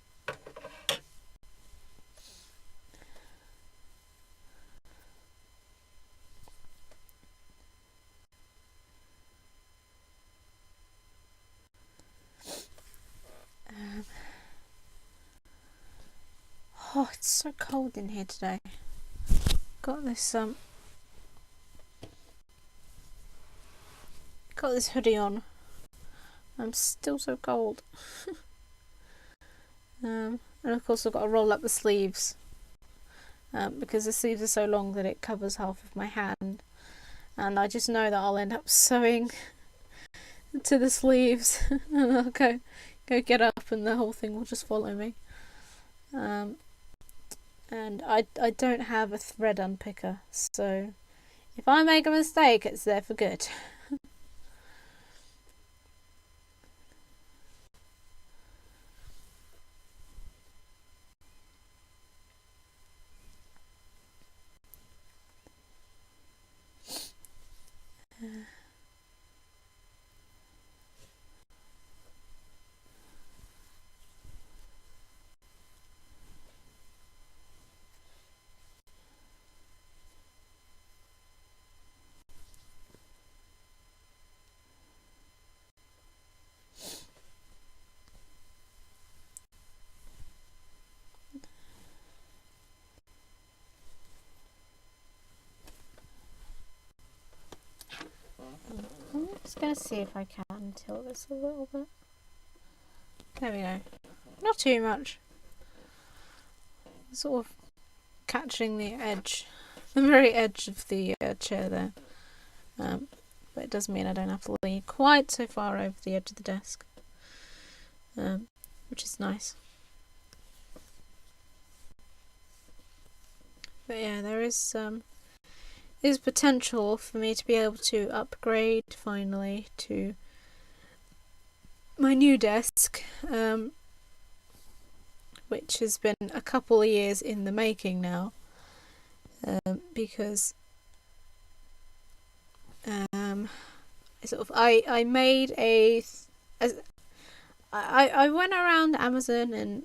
Oh, it's so cold in here today. Got this hoodie on. I'm still so cold. And of course I've got to roll up the sleeves, because the sleeves are so long that it covers half of my hand, and I just know that I'll end up sewing to the sleeves and I'll go get up and the whole thing will just follow me. And I don't have a thread unpicker, so if I make a mistake, it's there for good. I'm just going to see if I can tilt this a little bit. There we go. Not too much. Sort of catching the edge, the very edge of the chair there. But it does mean I don't have to lean quite so far over the edge of the desk, which is nice. But yeah, there is potential for me to be able to upgrade finally to my new desk, which has been a couple of years in the making now, because I made I went around Amazon and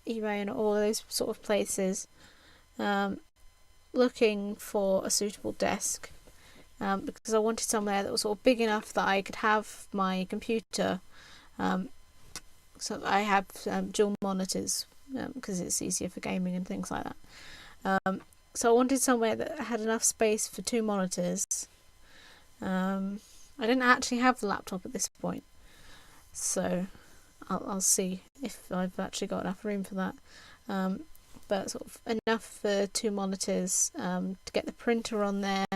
eBay and all those sort of places, looking for a suitable desk, because I wanted somewhere that was sort of big enough that I could have my computer. So I have dual monitors because it's easier for gaming and things like that. So I wanted somewhere that had enough space for 2 monitors. I didn't actually have the laptop at this point, so I'll see if I've actually got enough room for that. But sort of enough for 2 monitors to get the printer on there,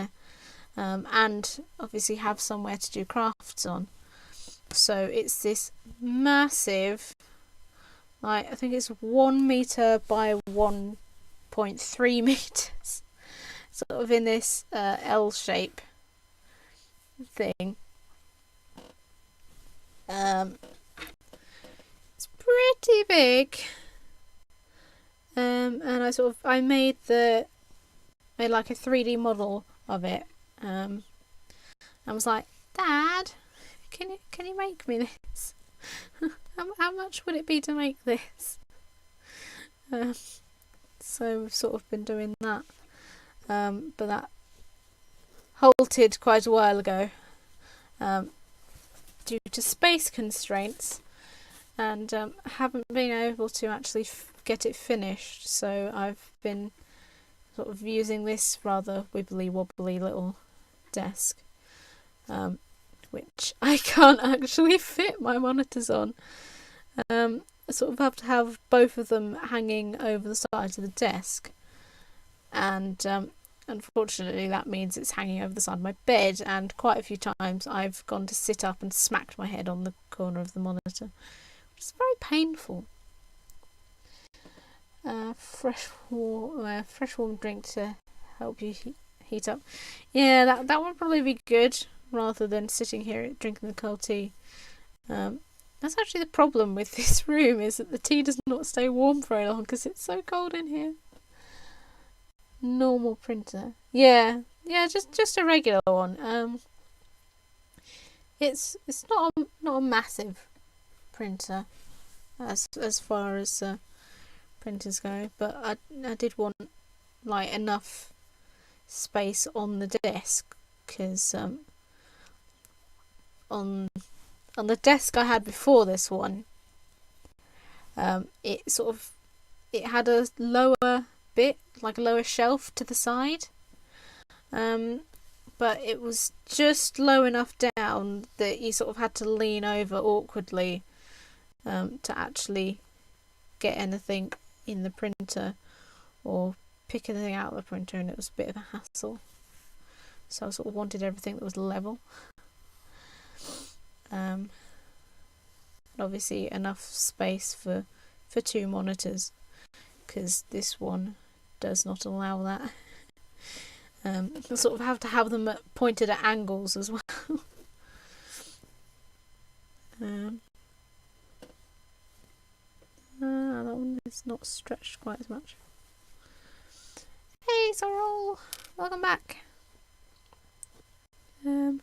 and obviously have somewhere to do crafts on. So it's this massive, I think it's 1 meter by 1.3 meters, sort of in this L shape thing. It's pretty big, and I made like a 3D model of it. I was like, Dad, can you make me this? how much would it be to make this? So we've sort of been doing that, but that halted quite a while ago, due to space constraints, and haven't been able to actually get it finished. So I've been sort of using this rather wibbly wobbly little desk, which I can't actually fit my monitors on. I sort of have to have both of them hanging over the sides of the desk, and unfortunately that means it's hanging over the side of my bed, and quite a few times I've gone to sit up and smacked my head on the corner of the monitor, which is very painful. Fresh warm drink to help you heat up. Yeah, that would probably be good, rather than sitting here drinking the cold tea. That's actually the problem with this room, is that the tea does not stay warm very long because it's so cold in here. Normal printer. Yeah, just a regular one. It's not a massive printer as far as printers go, but I did want like enough space on the desk, because on the desk I had before this one, it had a lower bit, like a lower shelf to the side, but it was just low enough down that you sort of had to lean over awkwardly to actually get anything in the printer or pick anything out of the printer, and it was a bit of a hassle. So I sort of wanted everything that was level. And obviously enough space for 2 monitors, because this one does not allow that. I sort of have to have them pointed at angles as well. That one is not stretched quite as much. Hey Sorrel, welcome back. Thing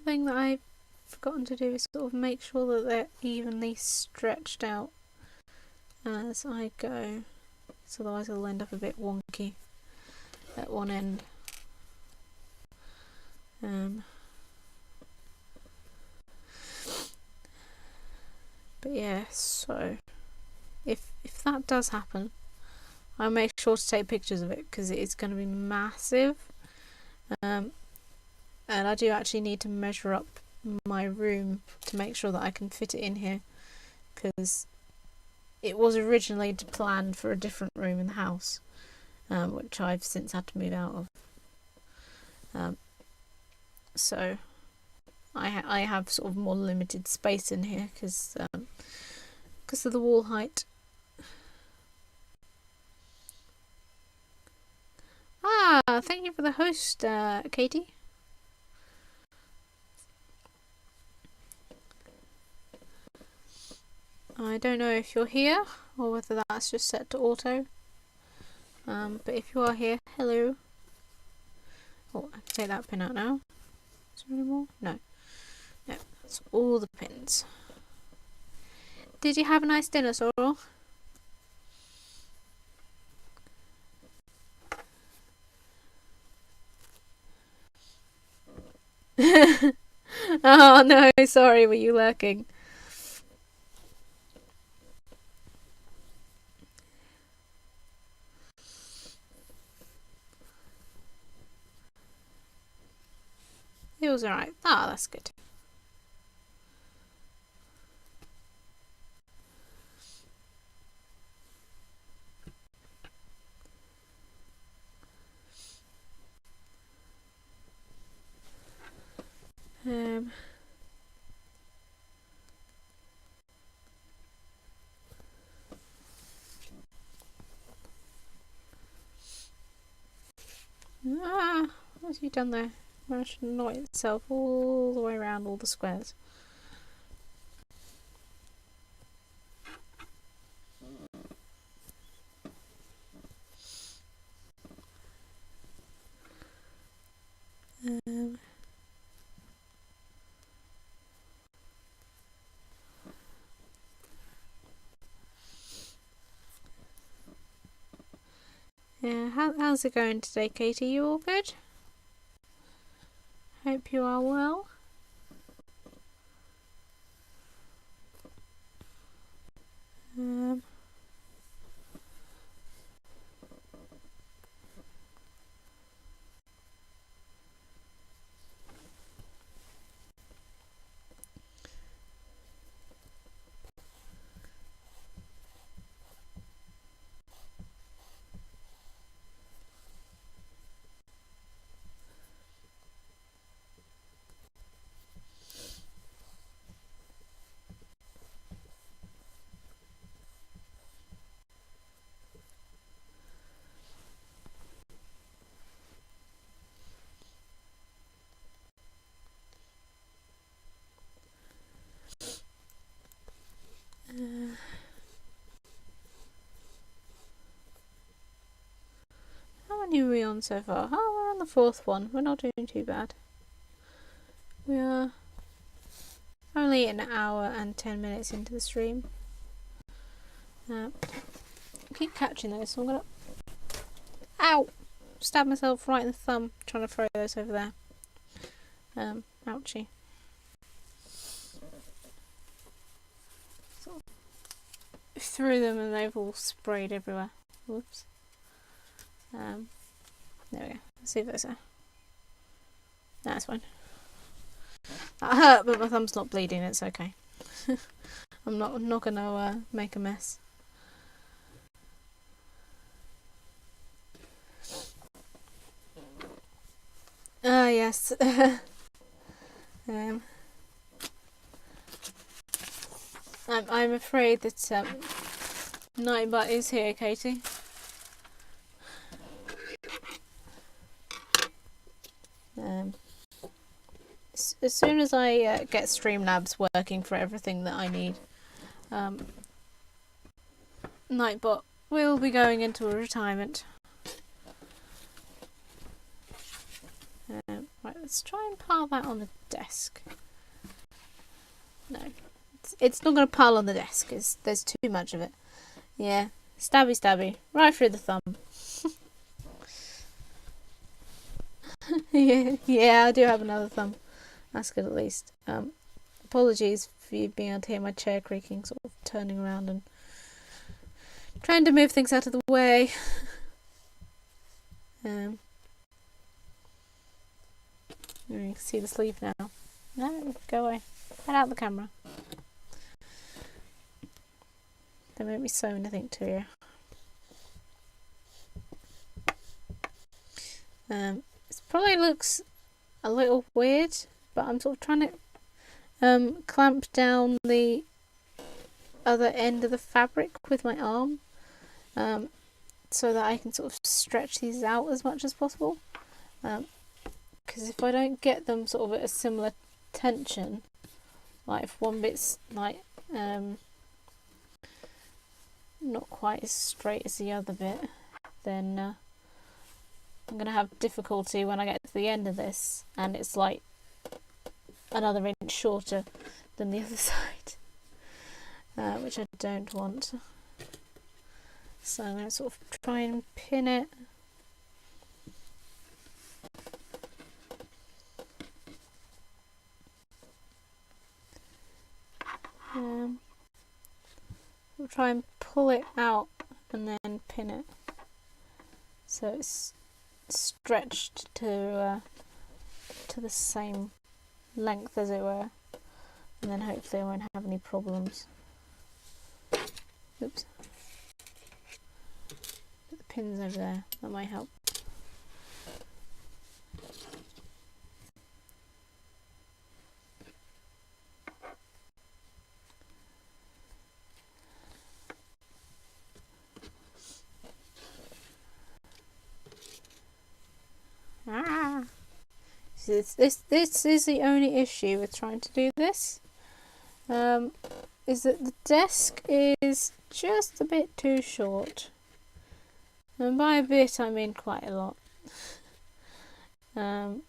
that I've forgotten to do is sort of make sure that they're evenly stretched out as I go, so otherwise it'll end up a bit wonky at one end. But yeah, so if that does happen, I'll make sure to take pictures of it, because it is going to be massive, and I do actually need to measure up my room to make sure that I can fit it in here, because it was originally planned for a different room in the house, which I've since had to move out of. So I have sort of more limited space in here because of the wall height. Thank you for the host, Katie. I don't know if you're here or whether that's just set to auto. But if you are here, hello. Oh, I can take that pin out now. Is there any more? No. No, that's all the pins. Did you have a nice dinner, Sorrel? Oh no, sorry, were you lurking? It was alright. Ah, that's good. What have you done there? Managed to knot itself all the way around all the squares. Yeah, how's it going today, Katie? You all good? Hope you are well. How many are we on so far? Oh, we're on the 4th one. We're not doing too bad. We are only an hour and 10 minutes into the stream. I keep catching those, so I'm gonna... Ow! Stab myself right in the thumb trying to throw those over there. Ouchie. So, threw them and they've all sprayed everywhere. Whoops. There we go. Let's see if there's a... That's fine. That hurt, but my thumb's not bleeding. It's okay. I'm not gonna make a mess. Ah, yes. I'm afraid that Nightbot is here, Katie. As soon as I get Streamlabs working for everything that I need, Nightbot will be going into a retirement. Right, let's try and pile that on the desk. No, it's not going to pile on the desk. There's too much of it. Yeah, stabby stabby, right through the thumb. yeah, I do have another thumb. That's good at least. Apologies for you being able to hear my chair creaking, sort of turning around and trying to move things out of the way. You can see the sleeve now. No, go away. Head out the camera. Don't make me sew anything to you. It probably looks a little weird, but I'm sort of trying to clamp down the other end of the fabric with my arm, so that I can sort of stretch these out as much as possible. Because if I don't get them sort of at a similar tension, like if one bit's like not quite as straight as the other bit, then I'm going to have difficulty when I get to the end of this and it's like another inch shorter than the other side, which I don't want. So I'm going to sort of try and pin it. We'll try and pull it out and then pin it so it's stretched to the same length as it were, and then hopefully I won't have any problems. Oops. Put the pins over there, that might help. So this is the only issue with trying to do this, is that the desk is just a bit too short, and by a bit I mean quite a lot, and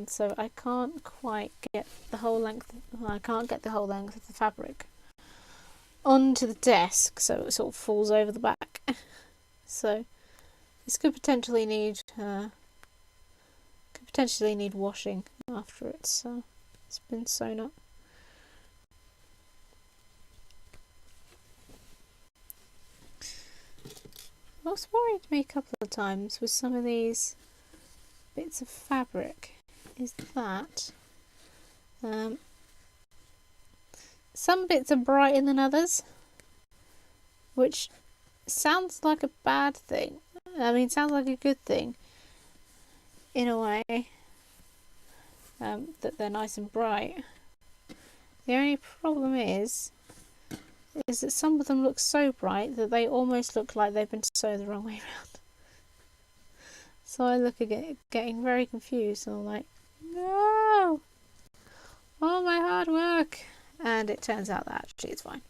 so I can't quite get the whole length. Well, I can't get the whole length of the fabric onto the desk, so it sort of falls over the back. So this could potentially need washing after it's been sewn up. What's worried me a couple of times with some of these bits of fabric is that some bits are brighter than others, which sounds like a bad thing. I mean, sounds like a good thing in a way, that they're nice and bright. The only problem is that some of them look so bright that they almost look like they've been sewn the wrong way around. So I look at it getting very confused and I'm like, no! All my hard work! And it turns out that actually it's fine.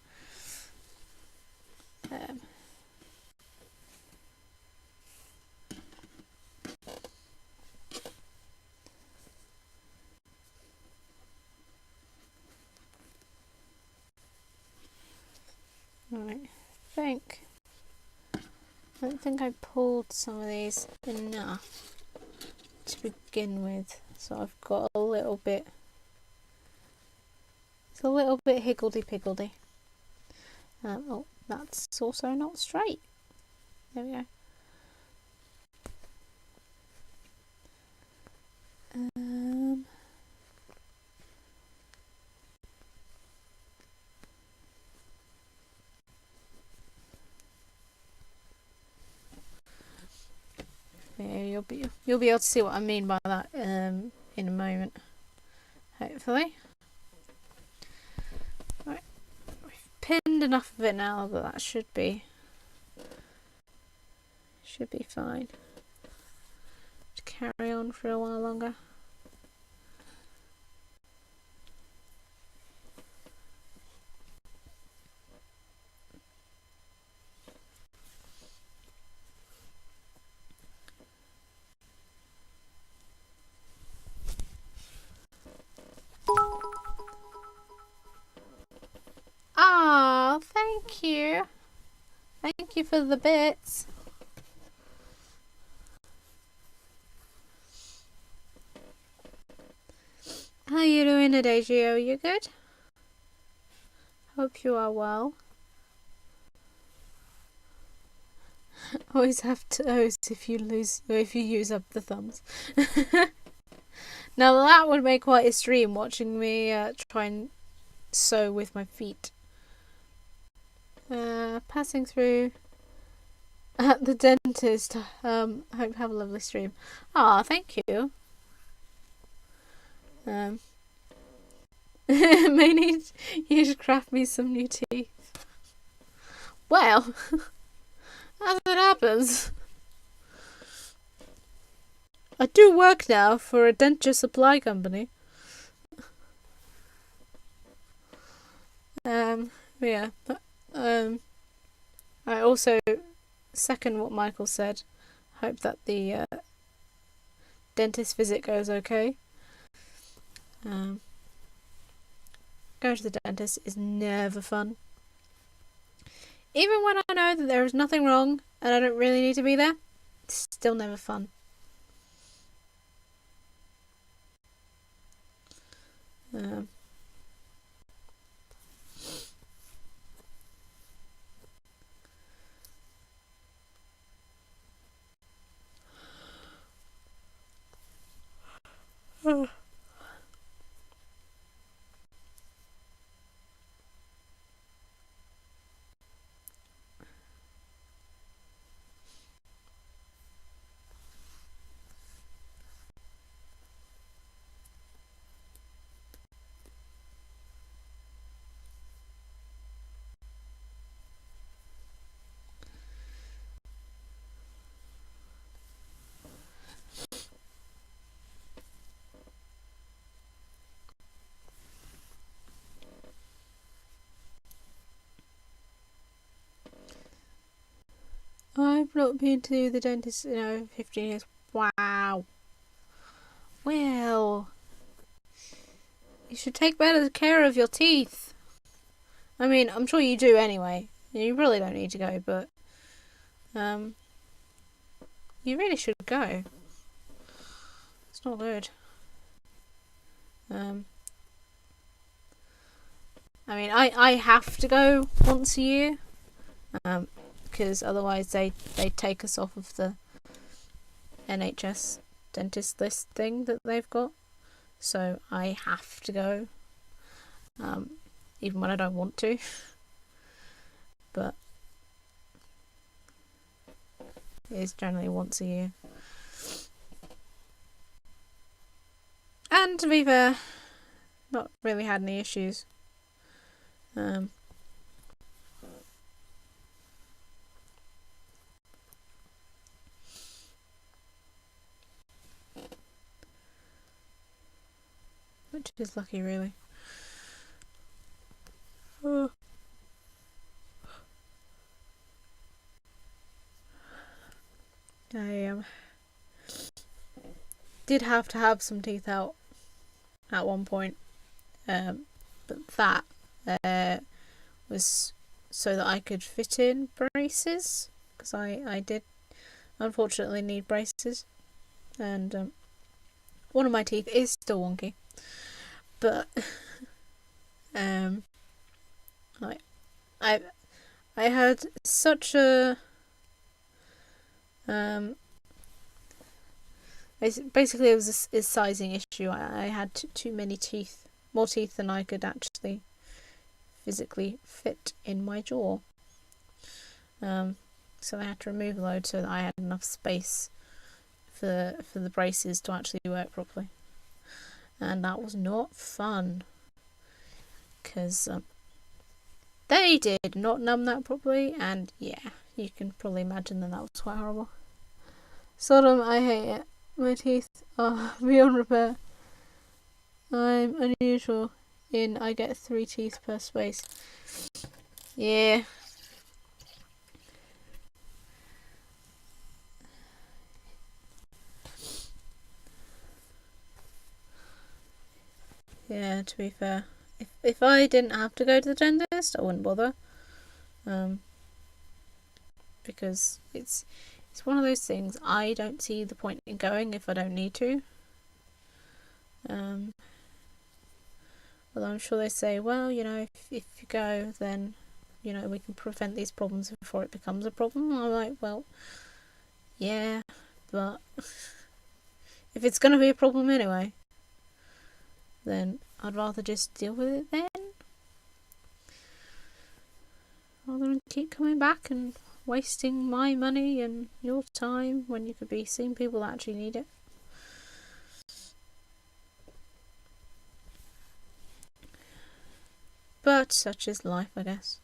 Right, I don't think I pulled some of these enough to begin with, so I've got a little bit, it's a little bit higgledy-piggledy. Oh, that's also not straight. There we go. Yeah, you'll be able to see what I mean by that in a moment, hopefully. Right, we've pinned enough of it now that should be fine to carry on for a while longer. Ah, thank you. Thank you for the bits. How you doing today, Gio? You good? Hope you are well. Always have toes if you use up the thumbs. Now that would make quite a stream, watching me try and sew with my feet. Passing through at the dentist. Hope you have a lovely stream. Ah, thank you. May need you to craft me some new teeth. Well, as it happens, I do work now for a denture supply company. Yeah, but I also second what Michael said. Hope that the dentist visit goes okay. Going to the dentist is never fun. Even when I know that there is nothing wrong and I don't really need to be there, it's still never fun. I've not been to the dentist in over 15 years. Wow. Well, you should take better care of your teeth. I mean, I'm sure you do anyway. You really don't need to go, but you really should go. It's not good. I mean, I have to go once a year, because otherwise they take us off of the NHS dentist list thing that they've got. So I have to go, even when I don't want to. But it is generally once a year. And to be fair, not really had any issues. Which is lucky, really. Oh. I did have to have some teeth out at one point, but that was so that I could fit in braces, because I did unfortunately need braces, and one of my teeth is still wonky, but I had such a basically it was a sizing issue. I had too many teeth, more teeth than I could actually physically fit in my jaw. So I had to remove a load so that I had enough space for the braces to actually work properly. And that was not fun, because they did not numb that properly, and yeah, you can probably imagine that was quite horrible. Sodom, I hate it. My teeth are beyond repair. I'm unusual in I get 3 teeth per space. Yeah. Yeah, to be fair. If I didn't have to go to the dentist, I wouldn't bother. Because it's one of those things, I don't see the point in going if I don't need to. Although I'm sure they say, well, you know, if you go, then, you know, we can prevent these problems before it becomes a problem. I'm like, well, yeah, but if it's going to be a problem anyway, then I'd rather just deal with it then, rather than keep coming back and wasting my money and your time when you could be seeing people that actually need it. But such is life, I guess.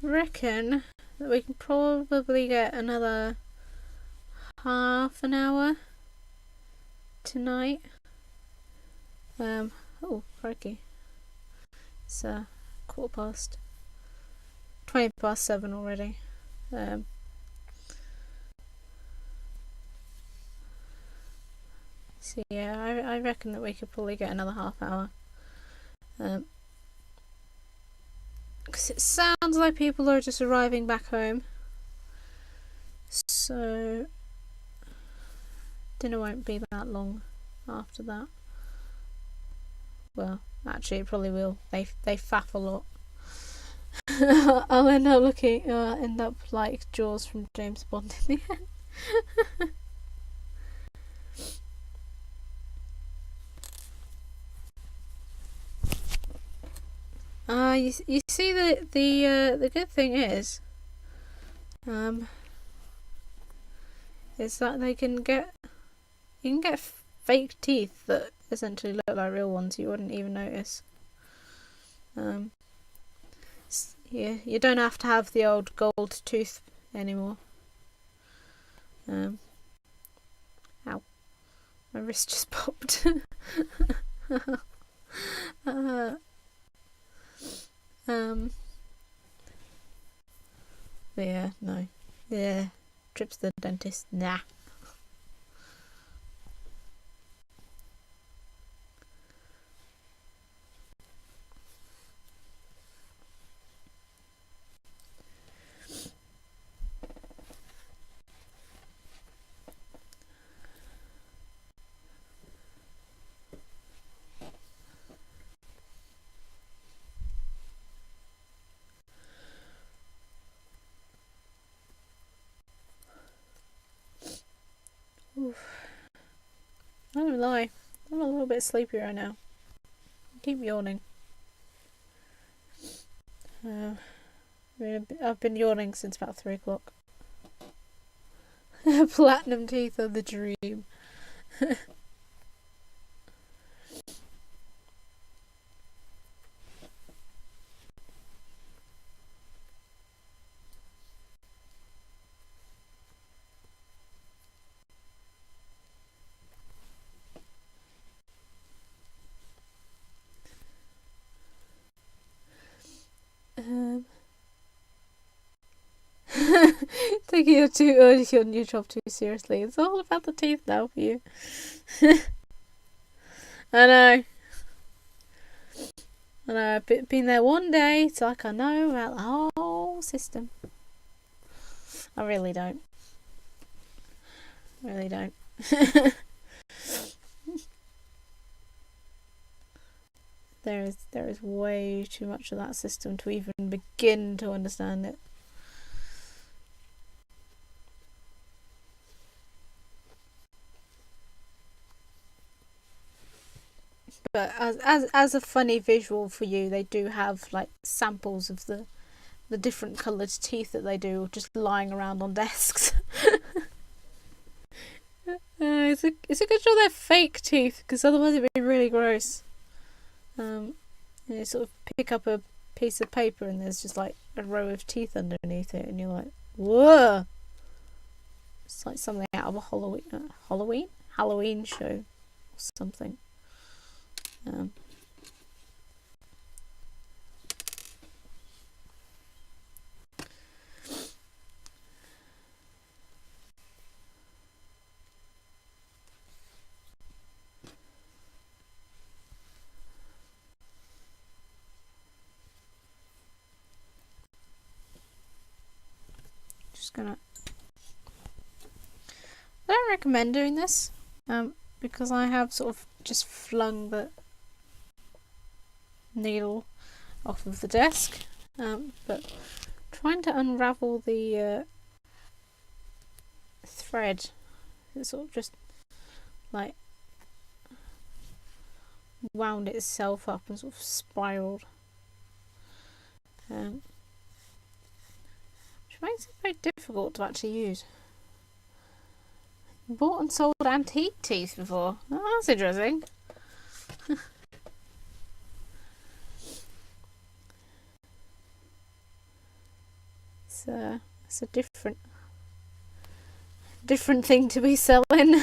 reckon that we can probably get another half an hour tonight. Oh, crikey. It's 20 past 7 already. So yeah, I reckon that we could probably get another half hour. Because it sounds like people are just arriving back home. So dinner won't be that long after that. Well, actually, it probably will. They faff a lot. I'll end up like Jaws from James Bond in the end. You see the good thing is that you can get fake teeth that essentially look like real ones. You wouldn't even notice. Yeah, you don't have to have the old gold tooth anymore. Ow, my wrist just popped. But yeah, no. Yeah, trips to the dentist, nah. Oof. I don't lie, I'm a little bit sleepy right now. I keep yawning. I've been yawning since about 3 o'clock. Platinum teeth are the dream. Taking your new job too seriously. It's all about the teeth now for you. I know. I've been there one day. It's like I know about the whole system. I really don't. There is way too much of that system to even begin to understand it. But as a funny visual for you, they do have like samples of the different coloured teeth that they do just lying around on desks. It's a good job they're fake teeth, because otherwise it'd be really gross. You sort of pick up a piece of paper and there's just like a row of teeth underneath it, and you're like, whoa! It's like something out of a Halloween show or something. I don't recommend doing this, because I have sort of just flung the needle off of the desk, but trying to unravel the thread, it sort of just like wound itself up and sort of spiraled, which makes it very difficult to actually use. Bought and sold antique teeth before. Oh, that's interesting. it's a different thing to be selling.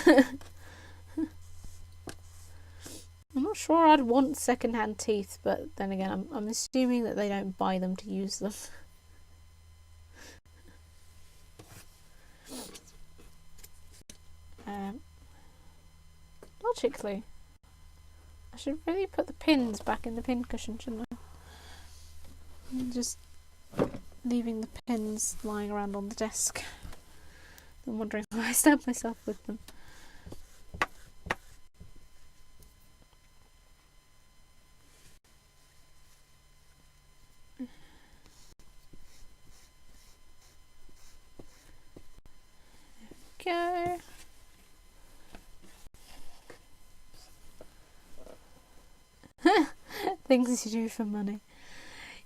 I'm not sure I'd want second-hand teeth, but then again, I'm assuming that they don't buy them to use them. Logically, I should really put the pins back in the pin cushion, shouldn't I? I'm just leaving the pins lying around on the desk. I'm wondering why I stabbed myself with them. Go. Things you do for money.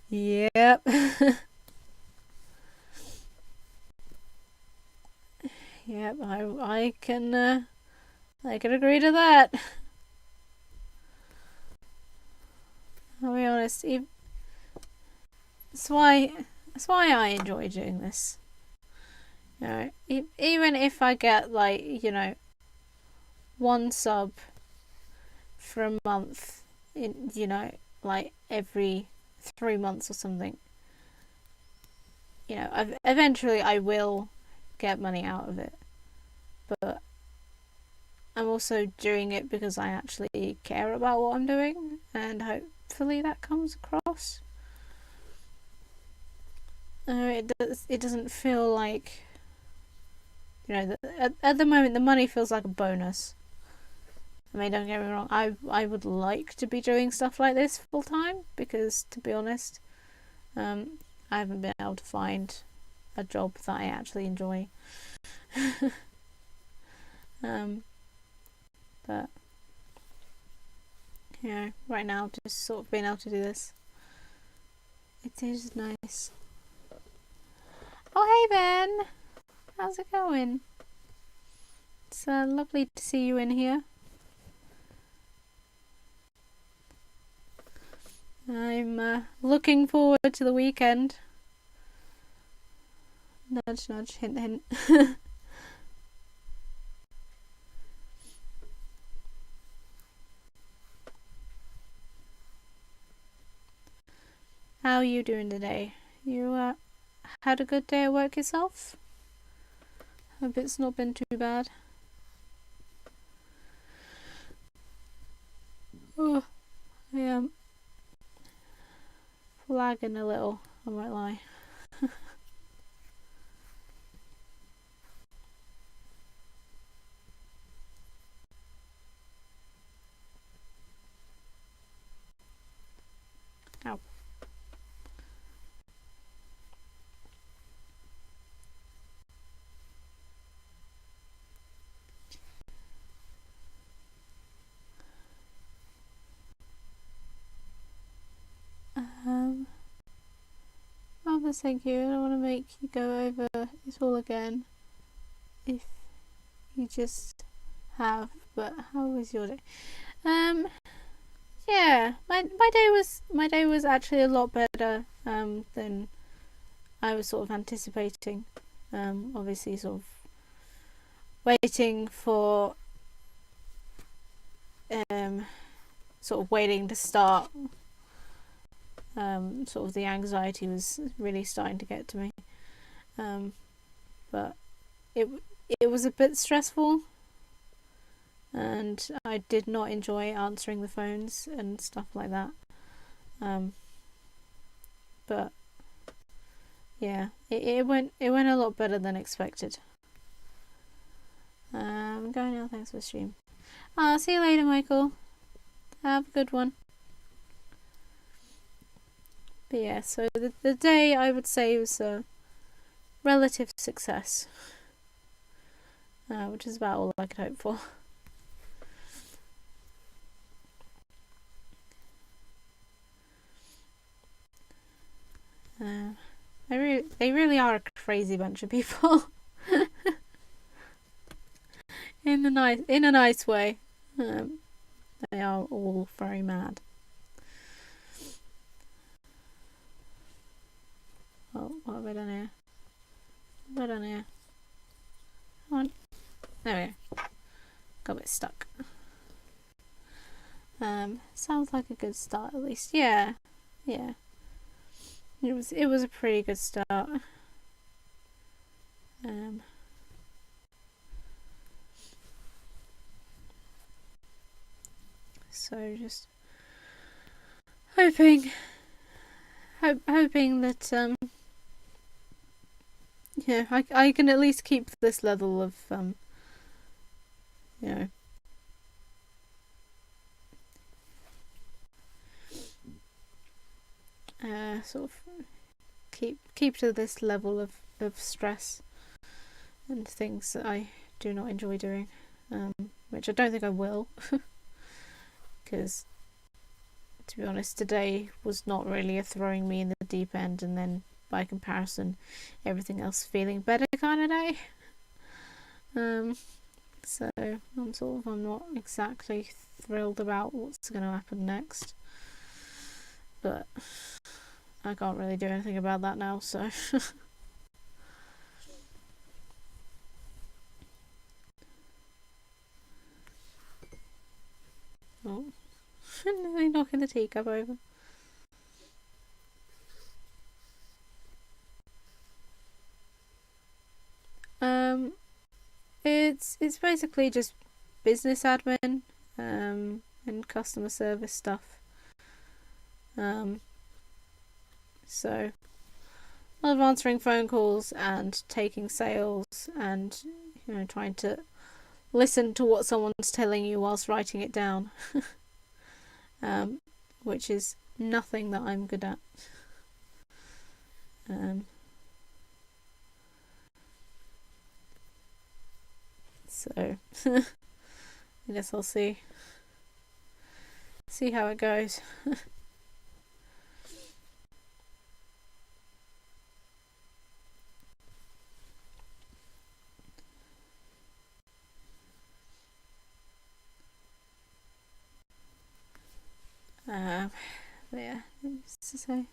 Yep. Yep, I can agree to that. I'll be honest, that's why I enjoy doing this. You know, even if I get, like, you know, 1 sub for a month, in, you know, like every 3 months or something, you know, eventually I will get money out of it. But I'm also doing it because I actually care about what I'm doing, and hopefully that comes across. It doesn't feel like, you know, at the moment the money feels like a bonus. I mean, don't get me wrong, I would like to be doing stuff like this full time, because, to be honest, I haven't been able to find a job that I actually enjoy. But you know, right now, just sort of being able to do this, it is nice. Oh, hey Ben, how's it going? It's lovely to see you in here. I'm looking forward to the weekend. Nudge, nudge, hint, hint. How are you doing today? You had a good day at work yourself? Hope it's not been too bad. Oh, I am lagging a little, I won't lie. Ow. Marvelous, thank you. I don't want to make you go over it all again if you just have, but how was your day? Yeah, my day was actually a lot better than I was sort of anticipating. Obviously sort of waiting for sort of waiting to start. Sort of the anxiety was really starting to get to me, but it was a bit stressful, and I did not enjoy answering the phones and stuff like that. But yeah, it went a lot better than expected. I'm going now. Thanks for the stream. See you later, Michael. Have a good one. But yeah, so the day, I would say, was a relative success, which is about all I could hope for. They really are a crazy bunch of people. in a nice way. They are all very mad. Oh, what have I done here? Right on here. Come on. There we go. Got a bit stuck. Sounds like a good start at least. Yeah. Yeah. It was a pretty good start. So just hoping that yeah, I can at least keep this level of you know, sort of keep to this level of stress and things that I do not enjoy doing, which I don't think I will, because to be honest, today was not really a throwing me in the deep end and then by comparison everything else feeling better kind of day. So I'm not exactly thrilled about what's going to happen next, but I can't really do anything about that now, so oh, nearly knocking the teacup over. It's basically just business admin, and customer service stuff. So a lot of answering phone calls and taking sales and trying to listen to what someone's telling you whilst writing it down, which is nothing that I'm good at. So I guess I'll see how it goes. Yeah, just to say.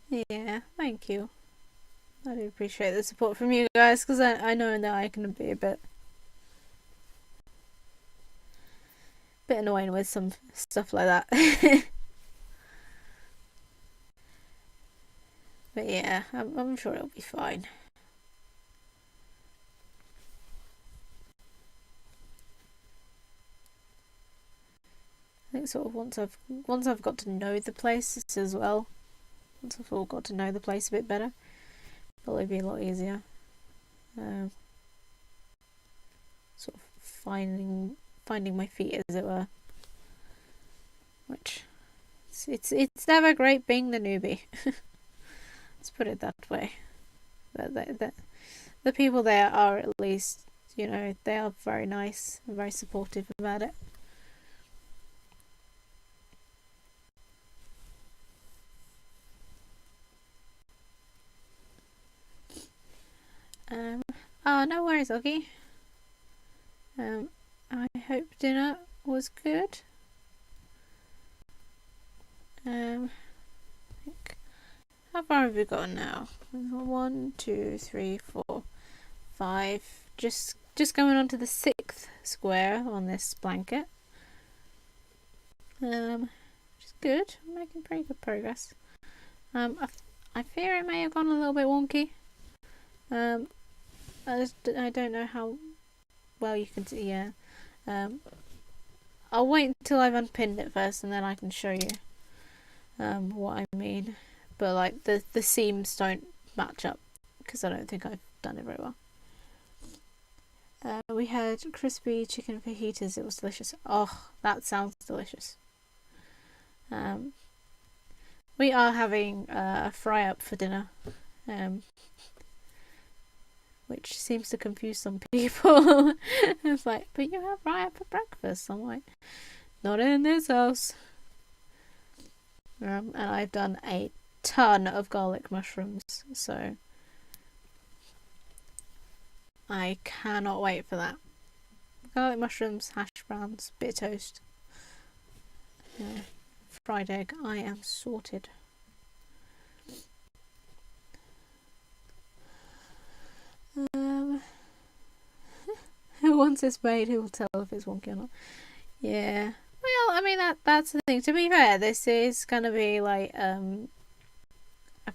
Yeah, thank you. I do appreciate the support from you guys, because I know that I can be a bit annoying with some stuff like that. But yeah, I'm sure it'll be fine. I think sort of once I've got to know the place as well, once I've all got to know the place a bit better, it'll be a lot easier. Sort of finding my feet, as it were. Which it's never great being the newbie. Let's put it that way. But the people there are, at least, they are very nice and very supportive about it. No worries, Oggy. I hope dinner was good. How far have we gone now? 1, 2, 3, 4, 5. Just going on to the 6th square on this blanket. Which is good. I'm making pretty good progress. I fear it may have gone a little bit wonky. I don't know how well you can see. Yeah. I'll wait until I've unpinned it first, and then I can show you what I mean. But like the seams don't match up, because I don't think I've done it very well. We had crispy chicken fajitas. It was delicious. Oh, that sounds delicious. We are having a fry up for dinner, which seems to confuse some people. It's like, but you have fry up for breakfast. I'm like, not in this house. And I've done a ton of garlic mushrooms, so I cannot wait for that. Garlic mushrooms, hash browns, bit of toast, fried egg. I am sorted. Um, once it's made, who will tell if it's wonky or not? Yeah. Well, I mean that's the thing. To be fair, this is gonna be like a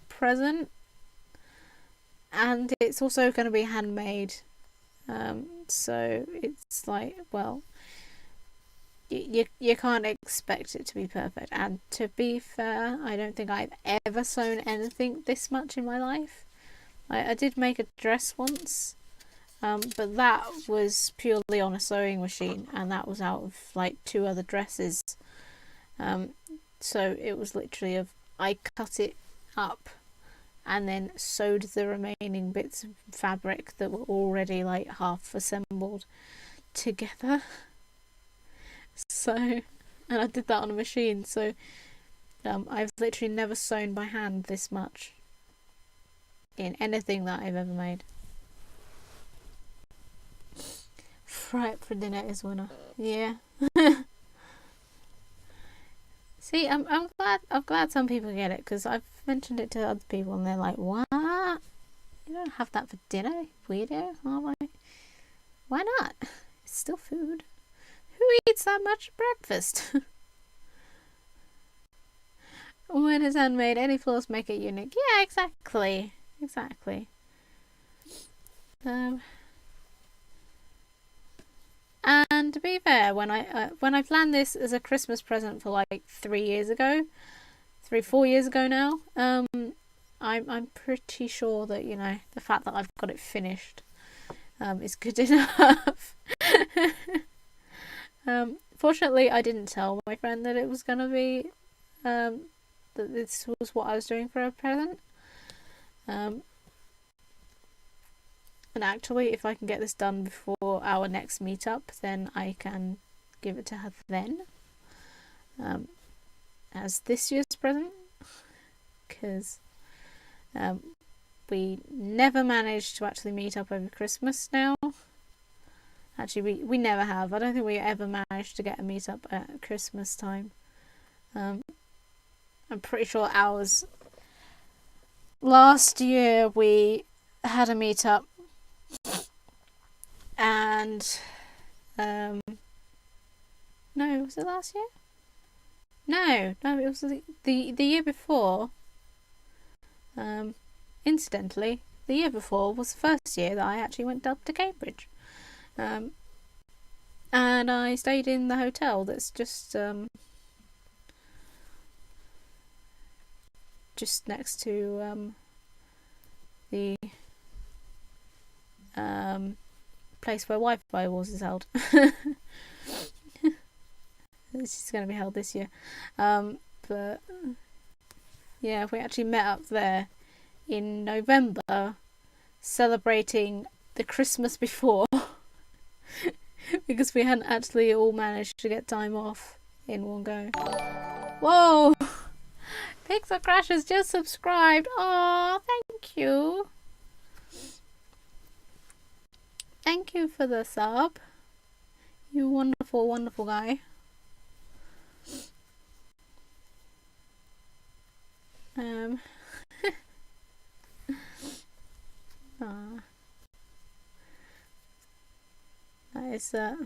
present, and it's also gonna be handmade. So it's like, well, you can't expect it to be perfect. And to be fair, I don't think I've ever sewn anything this much in my life. I did make a dress once, but that was purely on a sewing machine, and that was out of like 2 other dresses. So it was literally I cut it up and then sewed the remaining bits of fabric that were already like half assembled together. So, and I did that on a machine. So I've literally never sewn by hand this much in anything that I've ever made. Fry it for dinner is winner. Yeah. See, I'm glad some people get it, because I've mentioned it to other people and they're like, "What? You don't have that for dinner, weirdo?" I'm like, "Why not? It's still food. Who eats that much at breakfast?" When it's handmade, any flaws make it unique. Yeah, exactly. And to be fair, when I planned this as a Christmas present for like 4 years ago now, I'm pretty sure that, you know, the fact that I've got it finished is good enough. Fortunately, I didn't tell my friend that it was gonna be that this was what I was doing for a present. And actually, if I can get this done before our next meetup, then I can give it to her then, as this year's present, because we never managed to actually meet up over Christmas now. Actually, we never have. I don't think we ever managed to get a meetup at Christmas time. I'm pretty sure ours last year we had a meetup, and no, was it last year? No, it was the year before. Incidentally, the year before was the first year that I actually went up to Cambridge. And I stayed in the hotel that's just next to the place where Wi-Fi Wars is held. This is going to be held this year. But yeah, we actually met up there in November, celebrating the Christmas before, because we hadn't actually all managed to get time off in one go. Whoa! Pixel Crash has just subscribed. Oh, thank you. Thank you for the sub. You wonderful, wonderful guy. That is that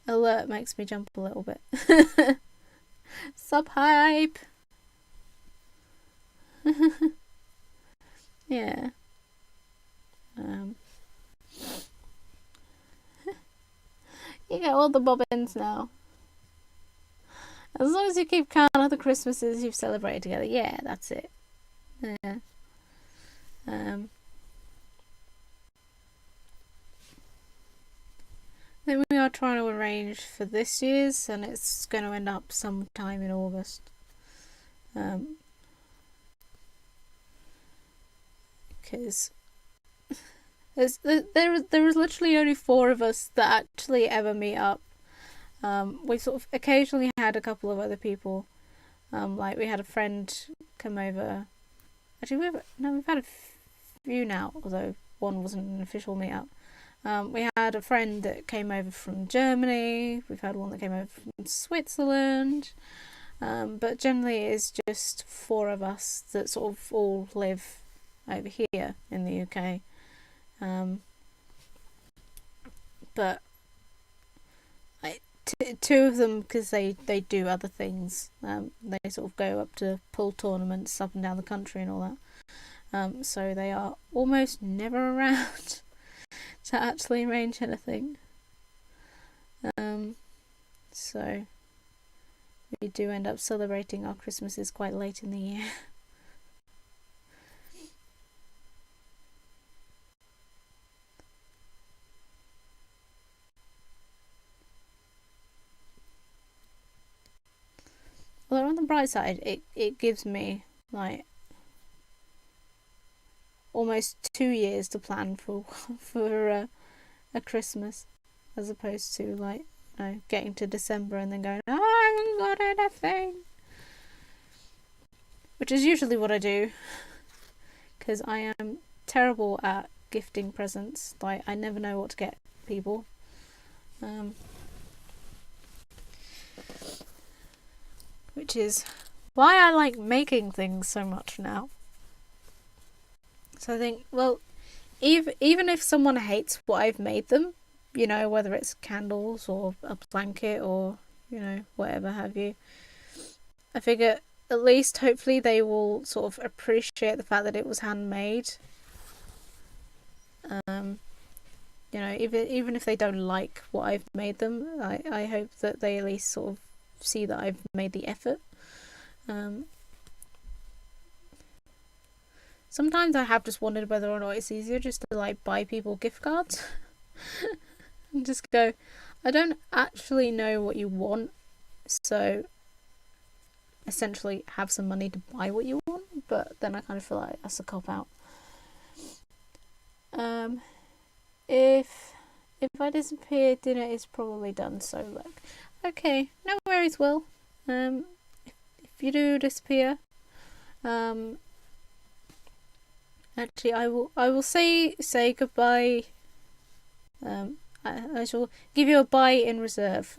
alert makes me jump a little bit. Sub hype. Yeah. You get all the bobbins now. As long as you keep count of the Christmases you've celebrated together. Yeah, that's it. Yeah. Then we are trying to arrange for this year's, and it's going to end up sometime in August. Because there is literally only 4 of us that actually ever meet up. We sort of occasionally had a couple of other people. Like we had a friend come over. Actually, we've had a few now, although one wasn't an official meetup. We had a friend that came over from Germany. We've had one that came over from Switzerland. But generally it's just 4 of us that sort of all live over here in the UK. But two of them, because they do other things. They sort of go up to pool tournaments up and down the country and all that. So they are almost never around to actually arrange anything. So we do end up celebrating our Christmases quite late in the year. Although on the bright side, it gives me like almost 2 years to plan for a Christmas, as opposed to like, you know, getting to December and then going, oh, I haven't got anything, which is usually what I do, because I am terrible at gifting presents. Like, I never know what to get people. Which is why I like making things so much now. So I think, well, even if someone hates what I've made them, you know, whether it's candles or a blanket or, you know, whatever have you, I figure at least hopefully they will sort of appreciate the fact that it was handmade. You know, even if they don't like what I've made them, I hope that they at least sort of see that I've made the effort. Sometimes I have just wondered whether or not it's easier just to like buy people gift cards and just go, I don't actually know what you want, so essentially have some money to buy what you want, but then I kind of feel like that's a cop out. If I disappear, dinner is probably done, so like, okay, no worries, Will. If you do disappear, actually, I will say goodbye. I shall give you a bye in reserve,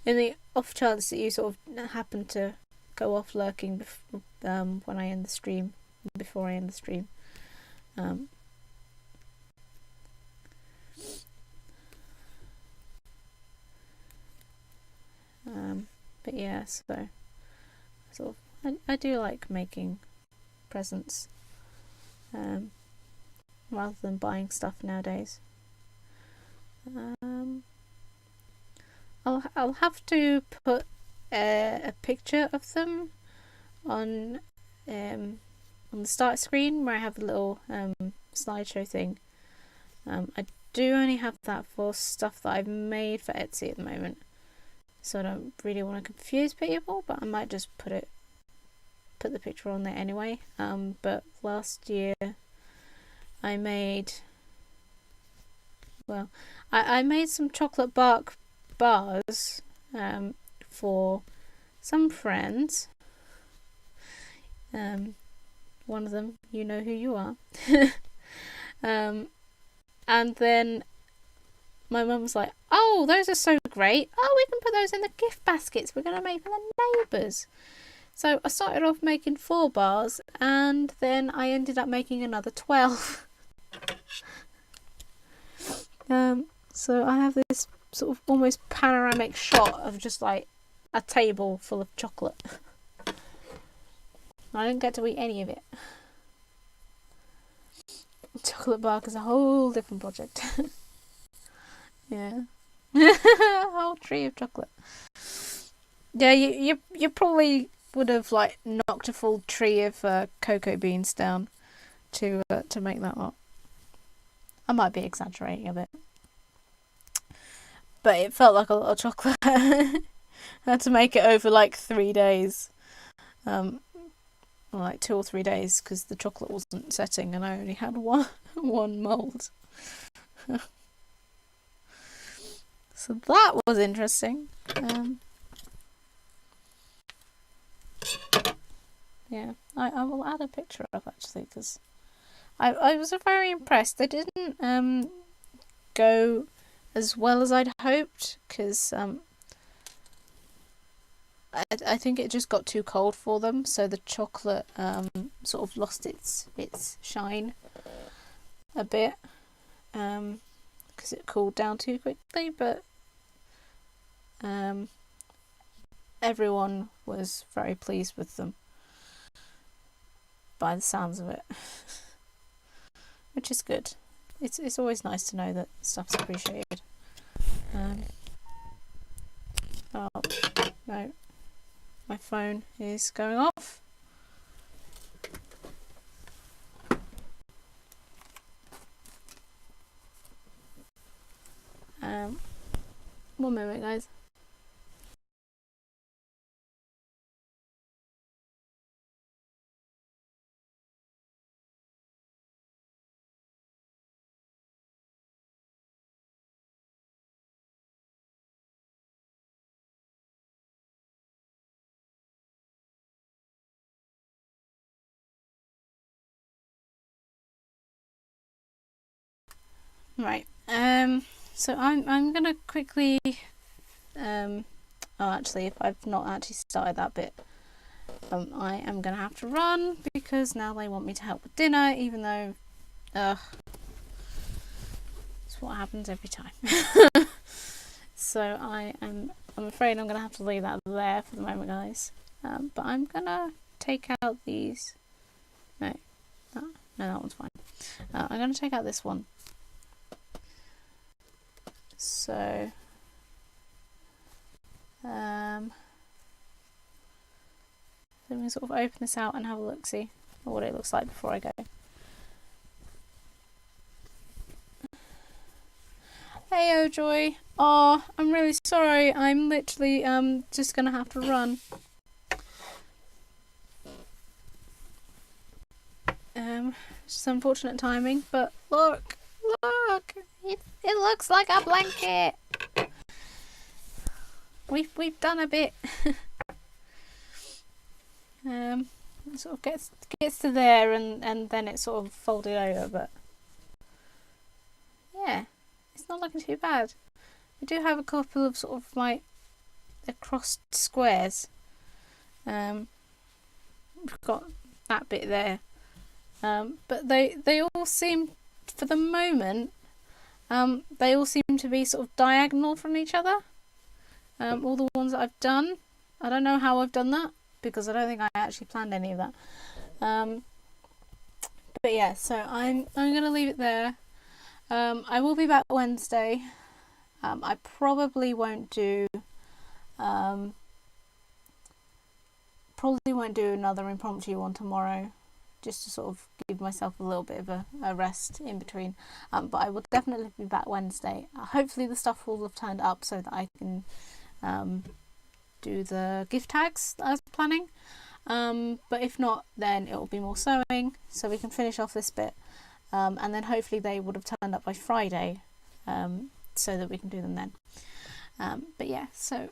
in the off chance that you sort of happen to go off lurking when I end the stream, before I end the stream. But yeah, so sort of, I do like making presents, rather than buying stuff nowadays. I'll have to put a picture of them on the start screen where I have a little slideshow thing. I do only have that for stuff that I've made for Etsy at the moment, so I don't really want to confuse people, but I might just put the picture on there anyway. But last year I made, well, I made some chocolate bark bars for some friends. One of them, you know who you are. And then my mum was like, oh, those are so great. Oh, we can put those in the gift baskets we're going to make for the neighbours. So I started off making 4 bars, and then I ended up making another 12. So I have this sort of almost panoramic shot of just like a table full of chocolate. I didn't get to eat any of it. Chocolate bark is a whole different project. Yeah. A whole tree of chocolate. Yeah, you probably would have like knocked a full tree of cocoa beans down to make that lot. I might be exaggerating a bit, but it felt like a lot of chocolate. I had to make it over like 3 days, like 2 or 3 days, because the chocolate wasn't setting and I only had one mould. So that was interesting. Yeah, I will add a picture up actually, because I was very impressed. They didn't go as well as I'd hoped, because I think it just got too cold for them, so the chocolate sort of lost its shine a bit because it cooled down too quickly. But everyone was very pleased with them by the sounds of it, which is good. It's always nice to know that stuff's appreciated. Oh no, my phone is going off. One moment, guys. Right. So I'm gonna quickly oh, actually, if I've not actually started that bit, I am gonna have to run because now they want me to help with dinner, even though it's what happens every time. So I'm afraid I'm gonna have to leave that there for the moment, guys. But I'm gonna take out these. No, that one's fine. I'm gonna take out this one. So let me sort of open this out and have a look, see what it looks like before I go. Hey, oh Joy. Oh, I'm really sorry. I'm literally just gonna have to run. Just unfortunate timing, but look, it looks like a blanket. We've done a bit. It sort of gets to there and then it's sort of folded over, but yeah, it's not looking too bad. We do have a couple of sort of like the crossed squares. We've got that bit there, but they all seem, for the moment, they all seem to be sort of diagonal from each other. All the ones that I've done, I don't know how I've done that because I don't think I actually planned any of that. But yeah, so I'm gonna leave it there. I will be back Wednesday. I probably won't do another impromptu one tomorrow, just to sort of give myself a little bit of a rest in between. But I will definitely be back Wednesday. Hopefully the stuff will have turned up so that I can do the gift tags that I was planning. But if not, then it will be more sewing, so we can finish off this bit. And then hopefully they would have turned up by Friday, so that we can do them then. But yeah, so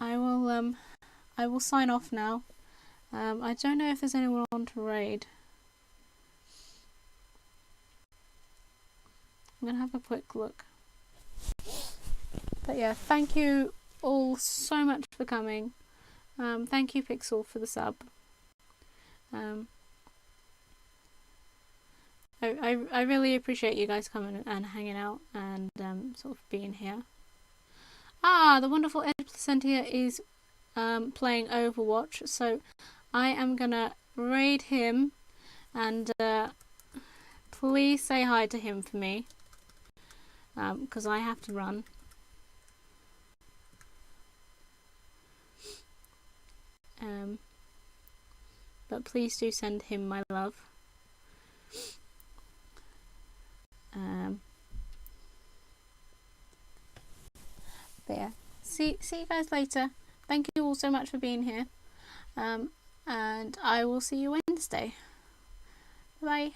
I will sign off now. I don't know if there's anyone on to raid. I'm gonna have a quick look. But yeah, thank you all so much for coming. Thank you, Pixel, for the sub. I really appreciate you guys coming and hanging out and sort of being here. The wonderful Ed Placentia is playing Overwatch, so I am gonna raid him, and please say hi to him for me, because I have to run. But please do send him my love. But yeah, see you guys later. Thank you all so much for being here. And I will see you Wednesday. Bye.